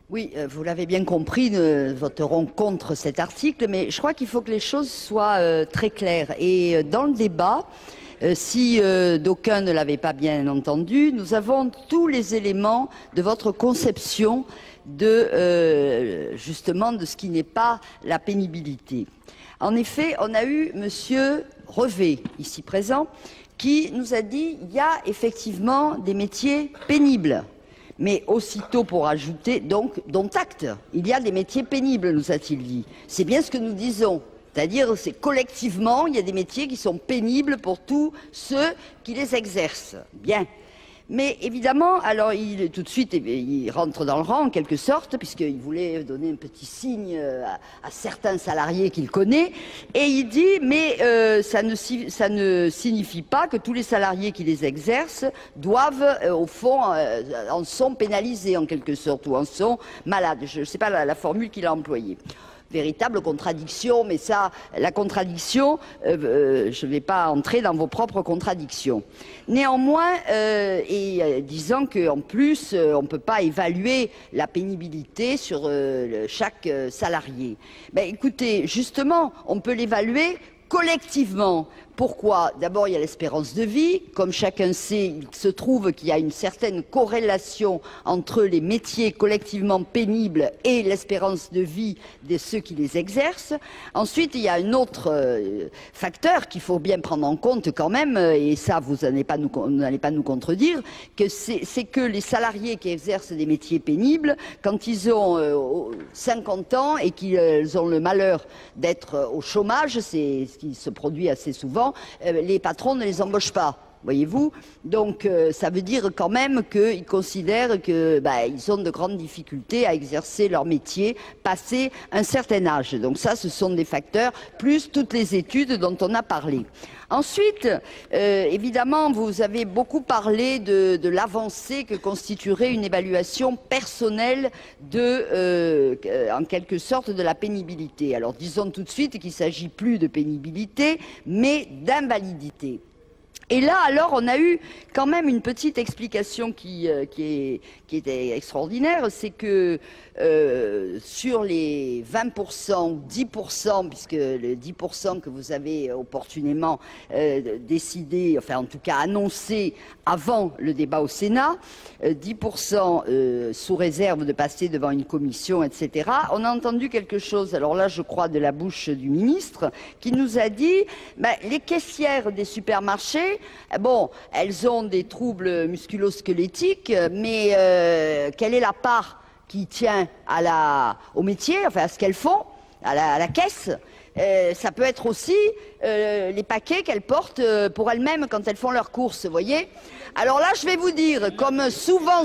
Oui, vous l'avez bien compris, nous voterons contre cet article, mais je crois qu'il faut que les choses soient très claires. Et dans le débat, si d'aucuns ne l'avaient pas bien entendu, nous avons tous les éléments de votre conception de justement de ce qui n'est pas la pénibilité. En effet, on a eu Monsieur Revet, ici présent, qui nous a dit il y a effectivement des métiers pénibles. Mais aussitôt pour ajouter, donc, dont acte, il y a des métiers pénibles, nous a-t-il dit. C'est bien ce que nous disons. C'est-à-dire, c'est collectivement, il y a des métiers qui sont pénibles pour tous ceux qui les exercent. Bien. Mais évidemment, alors tout de suite, il rentre dans le rang en quelque sorte, puisqu'il voulait donner un petit signe à certains salariés qu'il connaît, et il dit, mais ça ne signifie pas que tous les salariés qui les exercent doivent, au fond, en sont pénalisés en quelque sorte, ou en sont malades. Je ne sais pas la formule qu'il a employée. Véritable contradiction, mais ça, la contradiction, je ne vais pas entrer dans vos propres contradictions. Néanmoins, disant qu'en plus, on ne peut pas évaluer la pénibilité sur chaque salarié. Ben, écoutez, justement, on peut l'évaluer collectivement. Pourquoi? D'abord, il y a l'espérance de vie. Comme chacun sait, il se trouve qu'il y a une certaine corrélation entre les métiers collectivement pénibles et l'espérance de vie de ceux qui les exercent. Ensuite, il y a un autre facteur qu'il faut bien prendre en compte quand même, et ça, vous n'allez pas nous contredire, que c'est que les salariés qui exercent des métiers pénibles, quand ils ont 50 ans et qu'ils ont le malheur d'être au chômage, c'est ce qui se produit assez souvent, les patrons ne les embauchent pas, voyez-vous. Donc ça veut dire quand même qu'ils considèrent qu'ils ont de grandes difficultés à exercer leur métier passé un certain âge. Donc ça, ce sont des facteurs, plus toutes les études dont on a parlé. Ensuite, évidemment, vous avez beaucoup parlé de l'avancée que constituerait une évaluation personnelle en quelque sorte, de la pénibilité. Alors, disons tout de suite qu'il ne s'agit plus de pénibilité, mais d'invalidité. Et là, alors, on a eu quand même une petite explication qui était extraordinaire, c'est que sur les 20% ou 10%, puisque le 10% que vous avez opportunément décidé, enfin en tout cas annoncé avant le débat au Sénat, 10% sous réserve de passer devant une commission, etc. On a entendu quelque chose, alors là je crois de la bouche du ministre, qui nous a dit les caissières des supermarchés, bon, elles ont des troubles musculo-squelettiques, mais quelle est la part qui tient au métier, enfin à ce qu'elles font, à la caisse? Ça peut être aussi les paquets qu'elles portent pour elles-mêmes quand elles font leurs courses, vous voyez. Alors là, je vais vous dire, comme souvent,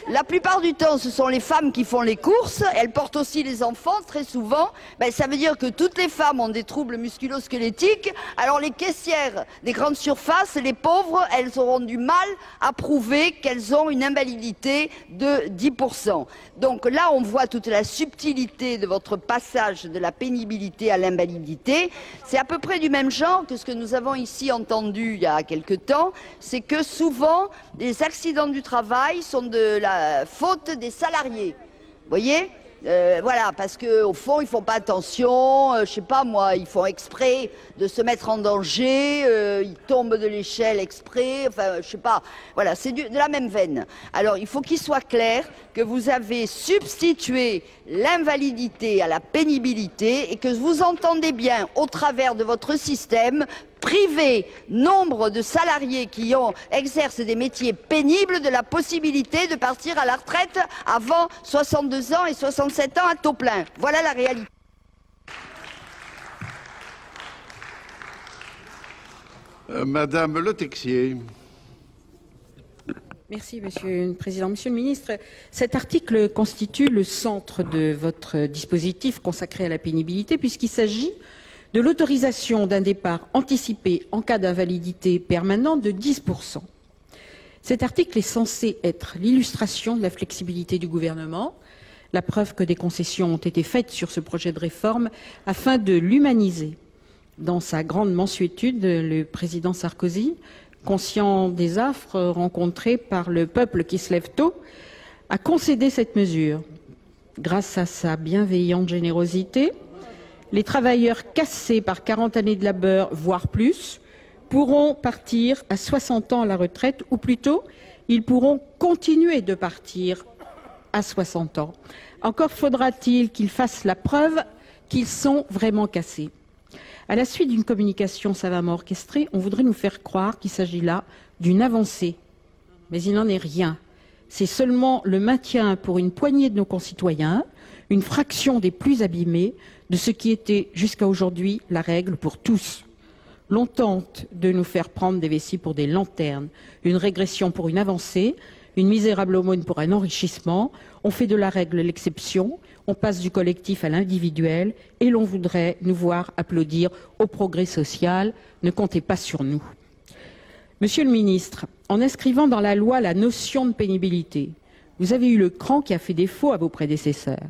la plupart du temps, ce sont les femmes qui font les courses, elles portent aussi les enfants, très souvent, ça veut dire que toutes les femmes ont des troubles musculo-squelettiques, alors les caissières des grandes surfaces, les pauvres, elles auront du mal à prouver qu'elles ont une invalidité de 10%. Donc là, on voit toute la subtilité de votre passage de la pénibilité à l'invalidité. C'est à peu près du même genre que ce que nous avons ici entendu il y a quelque temps, c'est que souvent, les accidents du travail sont de la faute des salariés. Vous voyez ? Voilà, parce qu'au fond, ils font pas attention, je sais pas moi, ils font exprès de se mettre en danger, ils tombent de l'échelle exprès, enfin, je sais pas. Voilà, c'est de la même veine. Alors, il faut qu'il soit clair que vous avez substitué l'invalidité à la pénibilité et que vous entendez bien, au travers de votre système, priver nombre de salariés qui exercent des métiers pénibles de la possibilité de partir à la retraite avant 62 ans et 67 ans à taux plein. Voilà la réalité. Madame Le Texier. Merci, Monsieur le Président. Monsieur le Ministre, cet article constitue le centre de votre dispositif consacré à la pénibilité, puisqu'il s'agit de l'autorisation d'un départ anticipé en cas d'invalidité permanente de 10%. Cet article est censé être l'illustration de la flexibilité du gouvernement, la preuve que des concessions ont été faites sur ce projet de réforme afin de l'humaniser. Dans sa grande mansuétude, le président Sarkozy, conscient des affres rencontrées par le peuple qui se lève tôt, a concédé cette mesure. Grâce à sa bienveillante générosité, les travailleurs cassés par 40 années de labeur, voire plus, pourront partir à 60 ans à la retraite, ou plutôt, ils pourront continuer de partir à 60 ans. Encore faudra-t-il qu'ils fassent la preuve qu'ils sont vraiment cassés. À la suite d'une communication savamment orchestrée, on voudrait nous faire croire qu'il s'agit là d'une avancée. Mais il n'en est rien. C'est seulement le maintien pour une poignée de nos concitoyens, une fraction des plus abîmés, de ce qui était jusqu'à aujourd'hui la règle pour tous. L'on tente de nous faire prendre des vessies pour des lanternes, une régression pour une avancée, une misérable aumône pour un enrichissement. On fait de la règle l'exception, on passe du collectif à l'individuel et l'on voudrait nous voir applaudir au progrès social. Ne comptez pas sur nous. Monsieur le ministre, en inscrivant dans la loi la notion de pénibilité, vous avez eu le cran qui a fait défaut à vos prédécesseurs.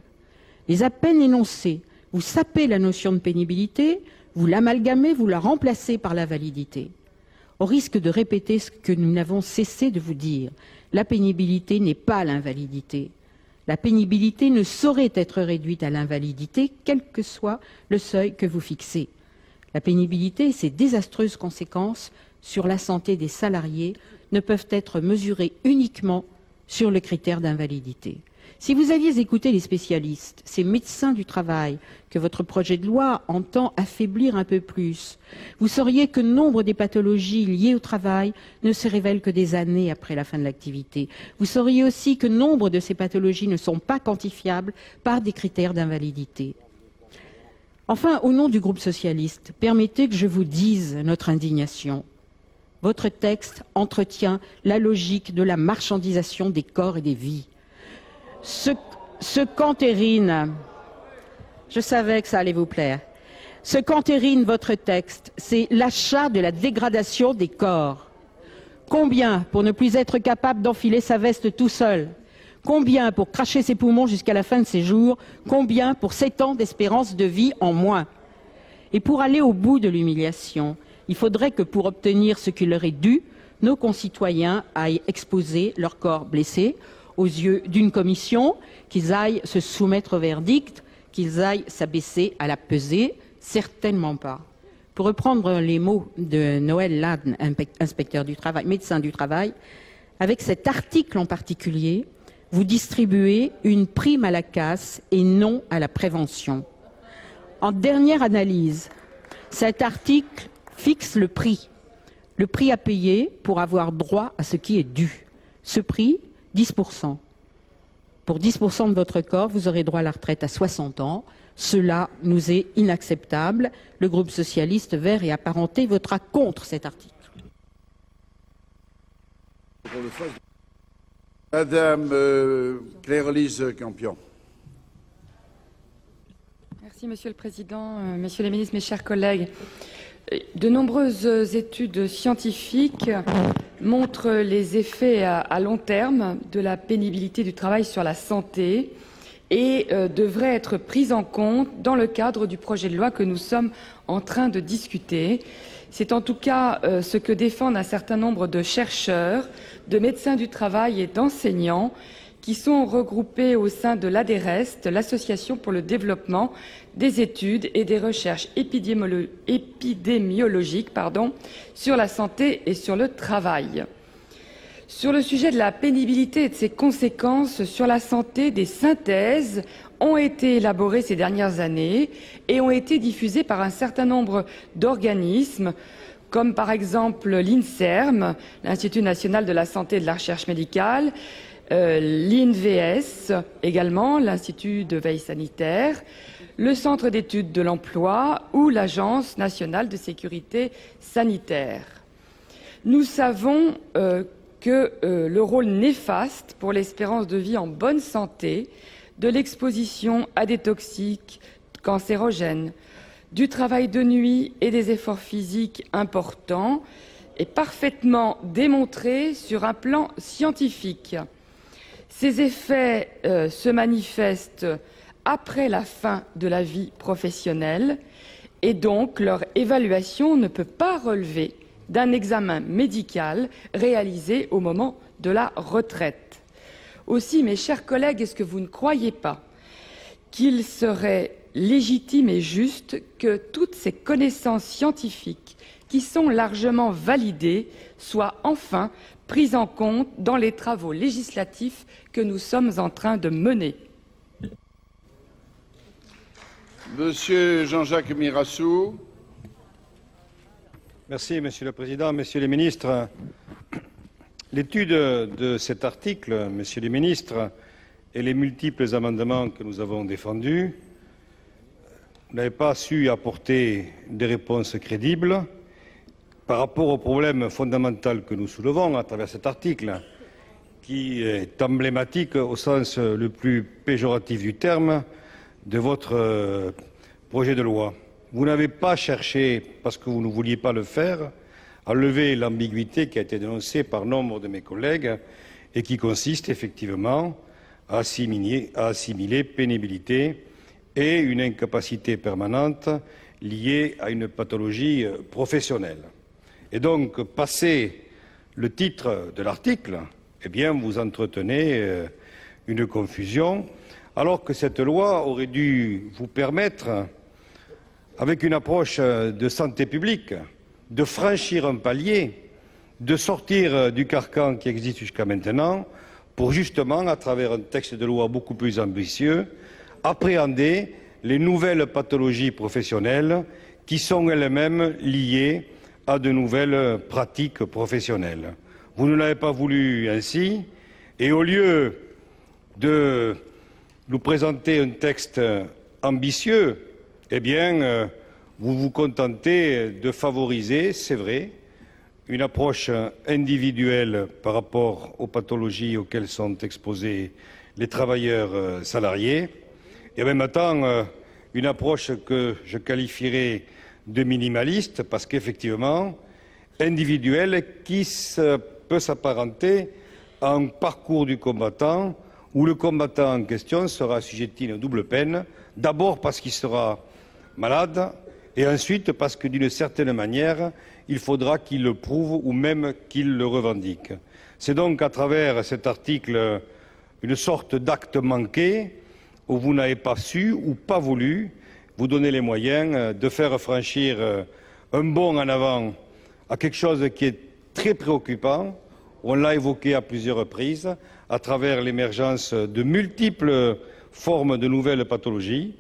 Les à peine énoncés, vous sapez la notion de pénibilité, vous l'amalgamez, vous la remplacez par la validité. Au risque de répéter ce que nous n'avons cessé de vous dire, la pénibilité n'est pas l'invalidité. La pénibilité ne saurait être réduite à l'invalidité, quel que soit le seuil que vous fixez. La pénibilité et ses désastreuses conséquences sur la santé des salariés ne peuvent être mesurées uniquement sur le critère d'invalidité. Si vous aviez écouté les spécialistes, ces médecins du travail que votre projet de loi entend affaiblir un peu plus, vous sauriez que nombre des pathologies liées au travail ne se révèlent que des années après la fin de l'activité. Vous sauriez aussi que nombre de ces pathologies ne sont pas quantifiables par des critères d'invalidité. Enfin, au nom du groupe socialiste, permettez que je vous dise notre indignation. Votre texte entretient la logique de la marchandisation des corps et des vies. Ce qu'entérine, je savais que ça allait vous plaire, ce qu'entérine votre texte, c'est l'achat de la dégradation des corps. Combien pour ne plus être capable d'enfiler sa veste tout seul? Combien pour cracher ses poumons jusqu'à la fin de ses jours? Combien pour 7 ans d'espérance de vie en moins? Et pour aller au bout de l'humiliation, il faudrait que pour obtenir ce qui leur est dû, nos concitoyens aillent exposer leur corps blessé aux yeux d'une commission, qu'ils aillent se soumettre au verdict, qu'ils aillent s'abaisser à la pesée, certainement pas. Pour reprendre les mots de Noël Ladne, inspecteur du travail, médecin du travail, avec cet article en particulier, vous distribuez une prime à la casse et non à la prévention. En dernière analyse, cet article fixe le prix à payer pour avoir droit à ce qui est dû. Ce prix, 10%. Pour 10% de votre corps, vous aurez droit à la retraite à 60 ans. Cela nous est inacceptable. Le groupe socialiste, Verts et apparenté votera contre cet article. Madame Claire-Lise Campion. Merci Monsieur le Président, Messieurs les ministres, mes chers collègues. De nombreuses études scientifiques montrent les effets à long terme de la pénibilité du travail sur la santé et devraient être prises en compte dans le cadre du projet de loi que nous sommes en train de discuter. C'est en tout cas ce que défendent un certain nombre de chercheurs, de médecins du travail et d'enseignants qui sont regroupés au sein de l'ADEREST, l'Association pour le développement des études et des recherches épidémiologiques sur la santé et sur le travail. Sur le sujet de la pénibilité et de ses conséquences sur la santé, des synthèses ont été élaborées ces dernières années et ont été diffusées par un certain nombre d'organismes comme par exemple l'INSERM, l'Institut national de la santé et de la recherche médicale, l'INVS également, l'Institut de veille sanitaire, le Centre d'études de l'emploi ou l'Agence nationale de sécurité sanitaire. Nous savons que le rôle néfaste pour l'espérance de vie en bonne santé de l'exposition à des toxiques cancérogènes, du travail de nuit et des efforts physiques importants est parfaitement démontré sur un plan scientifique. Ces effets se manifestent après la fin de la vie professionnelle et donc leur évaluation ne peut pas relever d'un examen médical réalisé au moment de la retraite. Aussi, mes chers collègues, est-ce que vous ne croyez pas qu'il serait légitime et juste que toutes ces connaissances scientifiques qui sont largement validées soient enfin prises en compte dans les travaux législatifs que nous sommes en train de mener? Monsieur Jean-Jacques Mirassou. Merci, Monsieur le Président. Messieurs les ministres, l'étude de cet article, Messieurs les ministres, et les multiples amendements que nous avons défendus n'avaient pas su apporter des réponses crédibles par rapport au problème fondamental que nous soulevons à travers cet article, qui est emblématique au sens le plus péjoratif du terme de votre projet de loi. Vous n'avez pas cherché, parce que vous ne vouliez pas le faire, à lever l'ambiguïté qui a été dénoncée par nombre de mes collègues et qui consiste effectivement à assimiler pénibilité et une incapacité permanente liée à une pathologie professionnelle. Et donc, passé le titre de l'article, eh bien, vous entretenez une confusion, alors que cette loi aurait dû vous permettre, avec une approche de santé publique, de franchir un palier, de sortir du carcan qui existe jusqu'à maintenant, pour justement, à travers un texte de loi beaucoup plus ambitieux, appréhender les nouvelles pathologies professionnelles qui sont elles-mêmes liées à de nouvelles pratiques professionnelles. Vous ne l'avez pas voulu ainsi, et au lieu de nous présenter un texte ambitieux, eh bien, vous vous contentez de favoriser, c'est vrai, une approche individuelle par rapport aux pathologies auxquelles sont exposés les travailleurs salariés, et en même temps, une approche que je qualifierais de minimaliste, parce qu'effectivement, individuelle, qui peut s'apparenter à un parcours du combattant, où le combattant en question sera assujetti à une double peine, d'abord parce qu'il sera malade, et ensuite parce que d'une certaine manière, il faudra qu'il le prouve ou même qu'il le revendique. C'est donc à travers cet article une sorte d'acte manqué où vous n'avez pas su ou pas voulu vous donner les moyens de faire franchir un bond en avant à quelque chose qui est très préoccupant. On l'a évoqué à plusieurs reprises à travers l'émergence de multiples formes de nouvelles pathologies.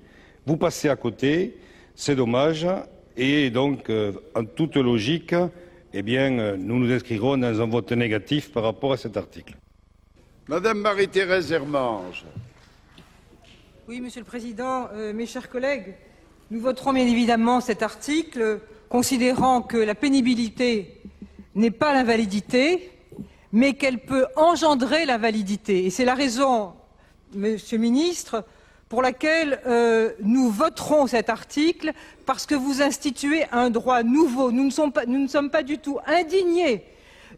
Vous passez à côté, c'est dommage, et donc, en toute logique, eh bien, nous nous inscrirons dans un vote négatif par rapport à cet article. Madame Marie-Thérèse Hermange. Oui, Monsieur le Président, mes chers collègues, nous voterons bien évidemment cet article, considérant que la pénibilité n'est pas l'invalidité, mais qu'elle peut engendrer la validité. Et c'est la raison, Monsieur le Ministre, pour laquelle nous voterons cet article, parce que vous instituez un droit nouveau. Nous ne sommes pas du tout indignés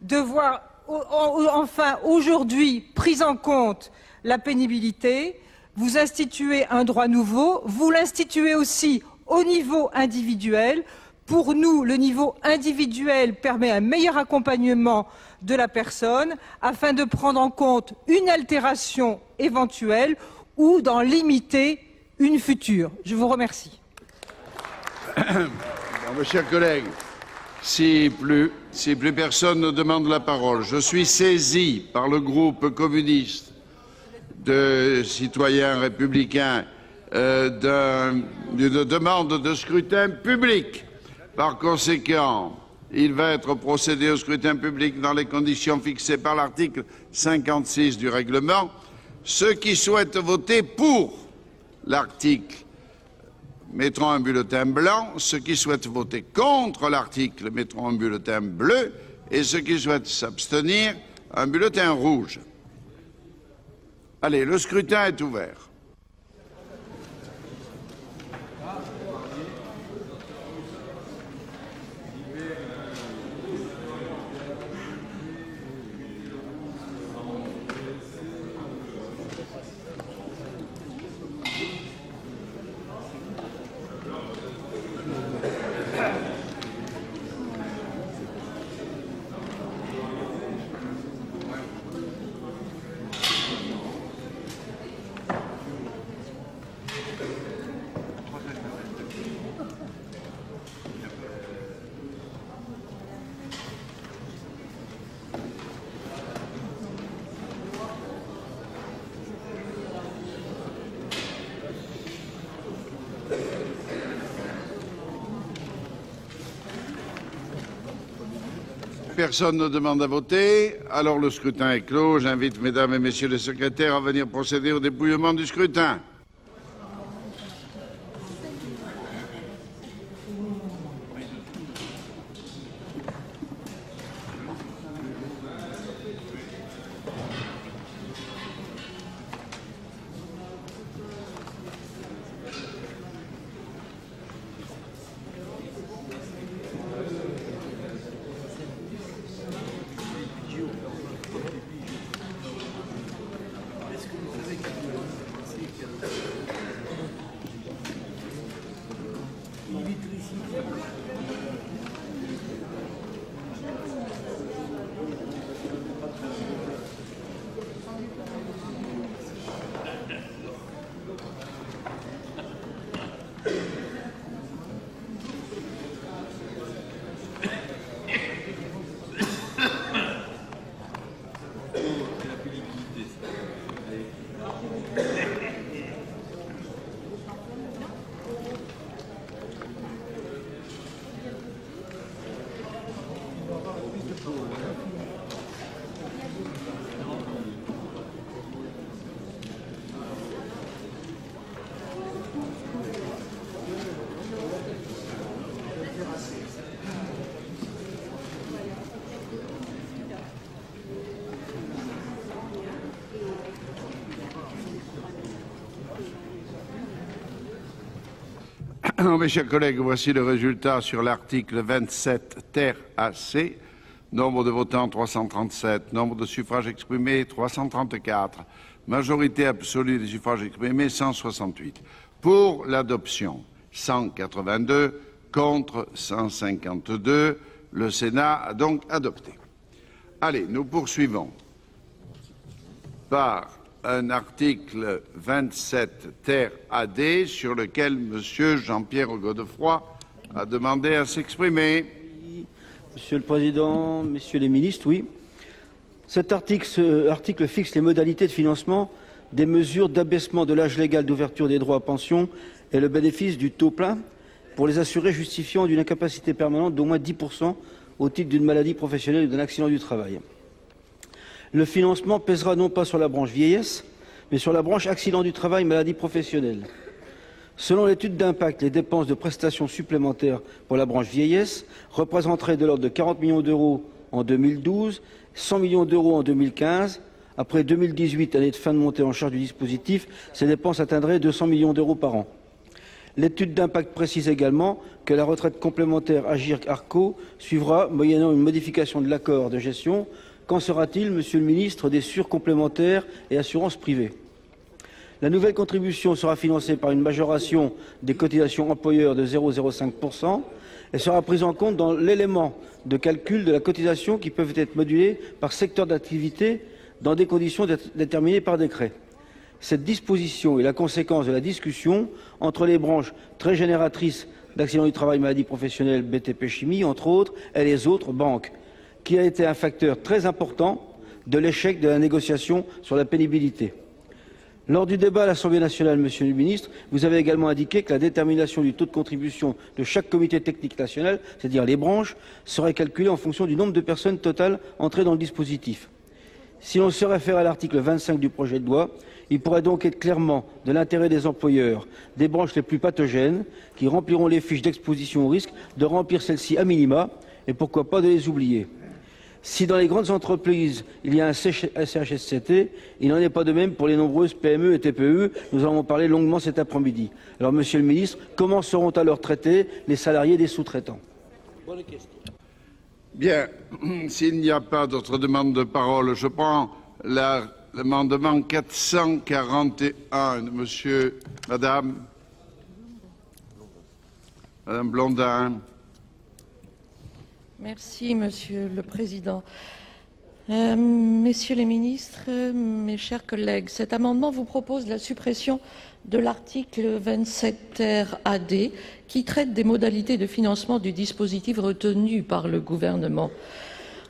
de voir enfin aujourd'hui prise en compte la pénibilité. Vous instituez un droit nouveau, vous l'instituez aussi au niveau individuel. Pour nous, le niveau individuel permet un meilleur accompagnement de la personne afin de prendre en compte une altération éventuelle ou d'en limiter une future. Je vous remercie. Mes chers collègues, si plus personne ne demande la parole, je suis saisi par le groupe communiste de citoyens républicains d'une demande de scrutin public. Par conséquent, Il va être procédé au scrutin public dans les conditions fixées par l'article 56 du règlement. Ceux qui souhaitent voter pour l'article mettront un bulletin blanc. Ceux qui souhaitent voter contre l'article mettront un bulletin bleu. Et ceux qui souhaitent s'abstenir, un bulletin rouge. Allez, le scrutin est ouvert. Personne ne demande à voter, alors le scrutin est clos. J'invite mesdames et messieurs les secrétaires à venir procéder au dépouillement du scrutin. Mes chers collègues, voici le résultat sur l'article 27 ter AC. Nombre de votants 337, nombre de suffrages exprimés 334, majorité absolue des suffrages exprimés 168. Pour l'adoption 182, contre 152. Le Sénat a donc adopté. Allez, nous poursuivons par un article 27 ter AD sur lequel M. Jean-Pierre Godefroy a demandé à s'exprimer. Monsieur le Président, Messieurs les ministres, oui. Cet article fixe les modalités de financement des mesures d'abaissement de l'âge légal d'ouverture des droits à pension et le bénéfice du taux plein pour les assurés justifiant d'une incapacité permanente d'au moins 10% au titre d'une maladie professionnelle ou d'un accident du travail. Le financement pèsera non pas sur la branche vieillesse, mais sur la branche accident du travail, maladie professionnelle. Selon l'étude d'impact, les dépenses de prestations supplémentaires pour la branche vieillesse représenteraient de l'ordre de 40 millions d'euros en 2012, 100 millions d'euros en 2015. Après 2018, année de fin de montée en charge du dispositif, ces dépenses atteindraient 200 millions d'euros par an. L'étude d'impact précise également que la retraite complémentaire Agirc-Arrco suivra moyennant une modification de l'accord de gestion. Qu'en sera-t-il, Monsieur le Ministre, des surcomplémentaires et assurances privées? La nouvelle contribution sera financée par une majoration des cotisations employeurs de 0,05% et sera prise en compte dans l'élément de calcul de la cotisation qui peuvent être modulés par secteur d'activité dans des conditions déterminées par décret. Cette disposition est la conséquence de la discussion entre les branches très génératrices d'accidents du travail, maladie professionnelle, BTP Chimie, entre autres, et les autres banques, qui a été un facteur très important de l'échec de la négociation sur la pénibilité. Lors du débat à l'Assemblée nationale, Monsieur le ministre, vous avez également indiqué que la détermination du taux de contribution de chaque comité technique national, c'est-à-dire les branches, serait calculée en fonction du nombre de personnes totales entrées dans le dispositif. Si l'on se réfère à l'article 25 du projet de loi, il pourrait donc être clairement de l'intérêt des employeurs des branches les plus pathogènes, qui rempliront les fiches d'exposition au risque, de remplir celles-ci à minima, et pourquoi pas de les oublier. Si dans les grandes entreprises, il y a un CHSCT, il n'en est pas de même pour les nombreuses PME et TPE. Nous en avons parlé longuement cet après-midi. Alors, Monsieur le ministre, comment seront alors traités les salariés des sous-traitants? Bonne question. Bien, s'il n'y a pas d'autres demandes de parole, je prends l'amendement 441 de Monsieur, Madame Blondin. Merci, Monsieur le Président. Messieurs les ministres, mes chers collègues, cet amendement vous propose la suppression de l'article 27 ter AD qui traite des modalités de financement du dispositif retenu par le gouvernement.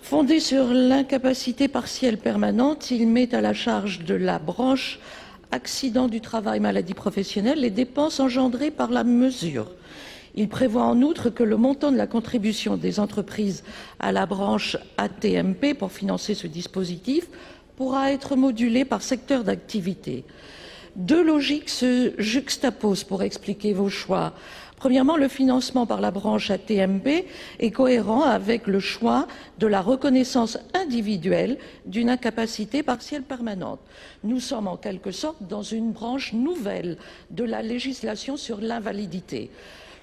Fondé sur l'incapacité partielle permanente, il met à la charge de la branche accident du travail, maladie professionnelle les dépenses engendrées par la mesure. Il prévoit en outre que le montant de la contribution des entreprises à la branche AT-MP pour financer ce dispositif pourra être modulé par secteur d'activité. Deux logiques se juxtaposent pour expliquer vos choix. Premièrement, le financement par la branche AT-MP est cohérent avec le choix de la reconnaissance individuelle d'une incapacité partielle permanente. Nous sommes en quelque sorte dans une branche nouvelle de la législation sur l'invalidité.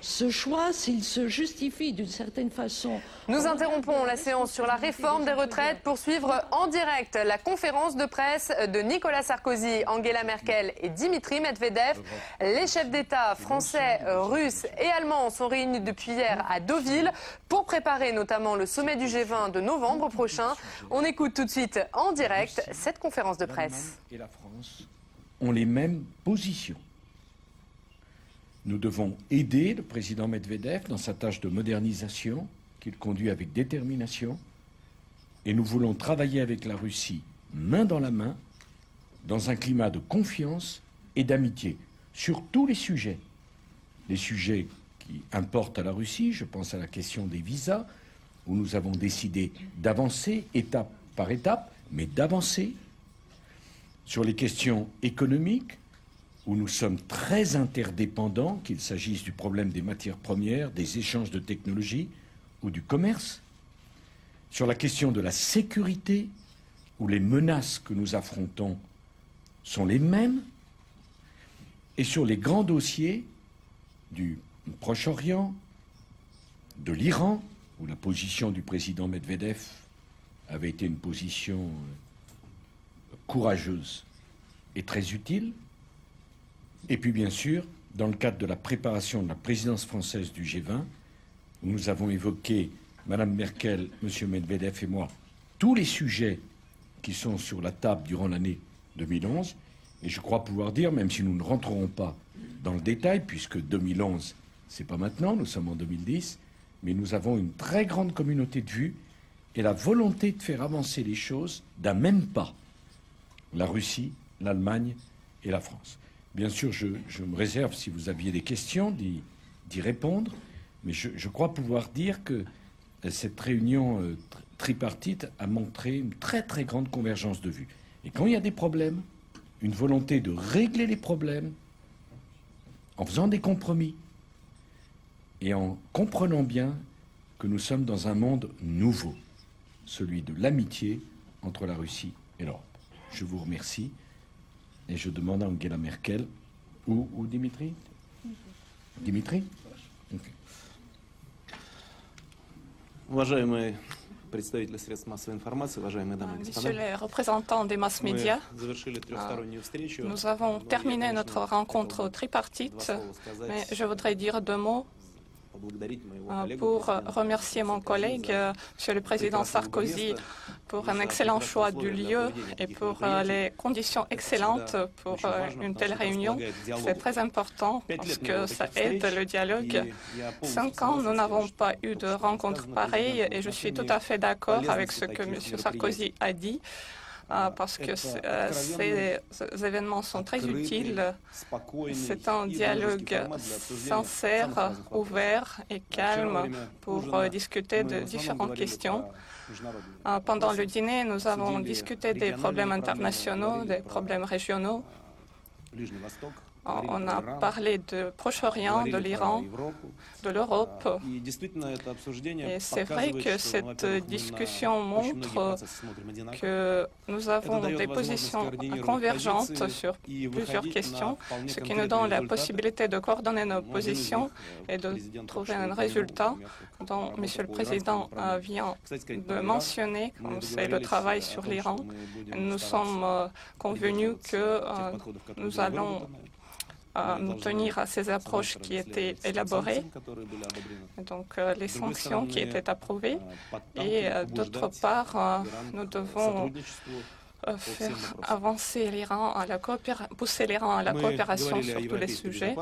Ce choix, s'il se justifie d'une certaine façon... Nous interrompons la séance sur la réforme des retraites pour suivre en direct la conférence de presse de Nicolas Sarkozy, Angela Merkel et Dimitri Medvedev. Les chefs d'État français, russes et allemands sont réunis depuis hier à Deauville pour préparer notamment le sommet du G20 de novembre prochain. On écoute tout de suite en direct cette conférence de presse. Et la France ont les mêmes positions. Nous devons aider le président Medvedev dans sa tâche de modernisation qu'il conduit avec détermination et nous voulons travailler avec la Russie main dans la main dans un climat de confiance et d'amitié sur tous les sujets qui importent à la Russie. Je pense à la question des visas où nous avons décidé d'avancer étape par étape, mais d'avancer sur les questions économiques où nous sommes très interdépendants, qu'il s'agisse du problème des matières premières, des échanges de technologies ou du commerce, sur la question de la sécurité, où les menaces que nous affrontons sont les mêmes, et sur les grands dossiers du Proche-Orient, de l'Iran, où la position du président Medvedev avait été une position courageuse et très utile. Et puis, bien sûr, dans le cadre de la préparation de la présidence française du G20, où nous avons évoqué, Mme Merkel, M. Medvedev et moi, tous les sujets qui sont sur la table durant l'année 2011. Et je crois pouvoir dire, même si nous ne rentrerons pas dans le détail, puisque 2011, c'est pas maintenant, nous sommes en 2010, mais nous avons une très grande communauté de vues et la volonté de faire avancer les choses d'un même pas. La Russie, l'Allemagne et la France. Bien sûr, je me réserve, si vous aviez des questions, d'y répondre, mais je crois pouvoir dire que cette réunion tripartite a montré une très très grande convergence de vues. Et quand il y a des problèmes, une volonté de régler les problèmes en faisant des compromis et en comprenant bien que nous sommes dans un monde nouveau, celui de l'amitié entre la Russie et l'Europe. Je vous remercie. Et je demande à Angela Merkel ou Dimitri. Dimitri? Okay. Уважаемые представители средств массовой информации, уважаемые дамы и господа, Messieurs les représentants des mass médias, nous avons terminé notre rencontre tripartite, mais je voudrais dire deux mots pour remercier mon collègue, Monsieur le Président Sarkozy, pour un excellent choix du lieu et pour les conditions excellentes pour une telle réunion. C'est très important parce que ça aide le dialogue. 5 ans, nous n'avons pas eu de rencontre pareille et je suis tout à fait d'accord avec ce que M. Sarkozy a dit. parce que ces événements sont très utiles. C'est un dialogue sincère, ouvert et calme pour discuter de différentes questions. Pendant le dîner, nous avons discuté des problèmes internationaux, des problèmes régionaux. On a parlé du Proche-Orient, de l'Iran, de l'Europe. Et c'est vrai que cette discussion montre que nous avons des positions convergentes sur plusieurs questions, ce qui nous donne la possibilité de coordonner nos positions et de trouver un résultat dont M. le Président vient de mentionner, comme c'est le travail sur l'Iran. Nous sommes convenus que nous allons nous tenir à ces approches qui étaient élaborées, donc les sanctions qui étaient approuvées, et d'autre part, nous devons faire avancer l'Iran pousser l'Iran à la coopération sur tous les sujets.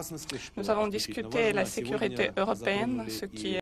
Nous avons discuté de la sécurité européenne, ce qui est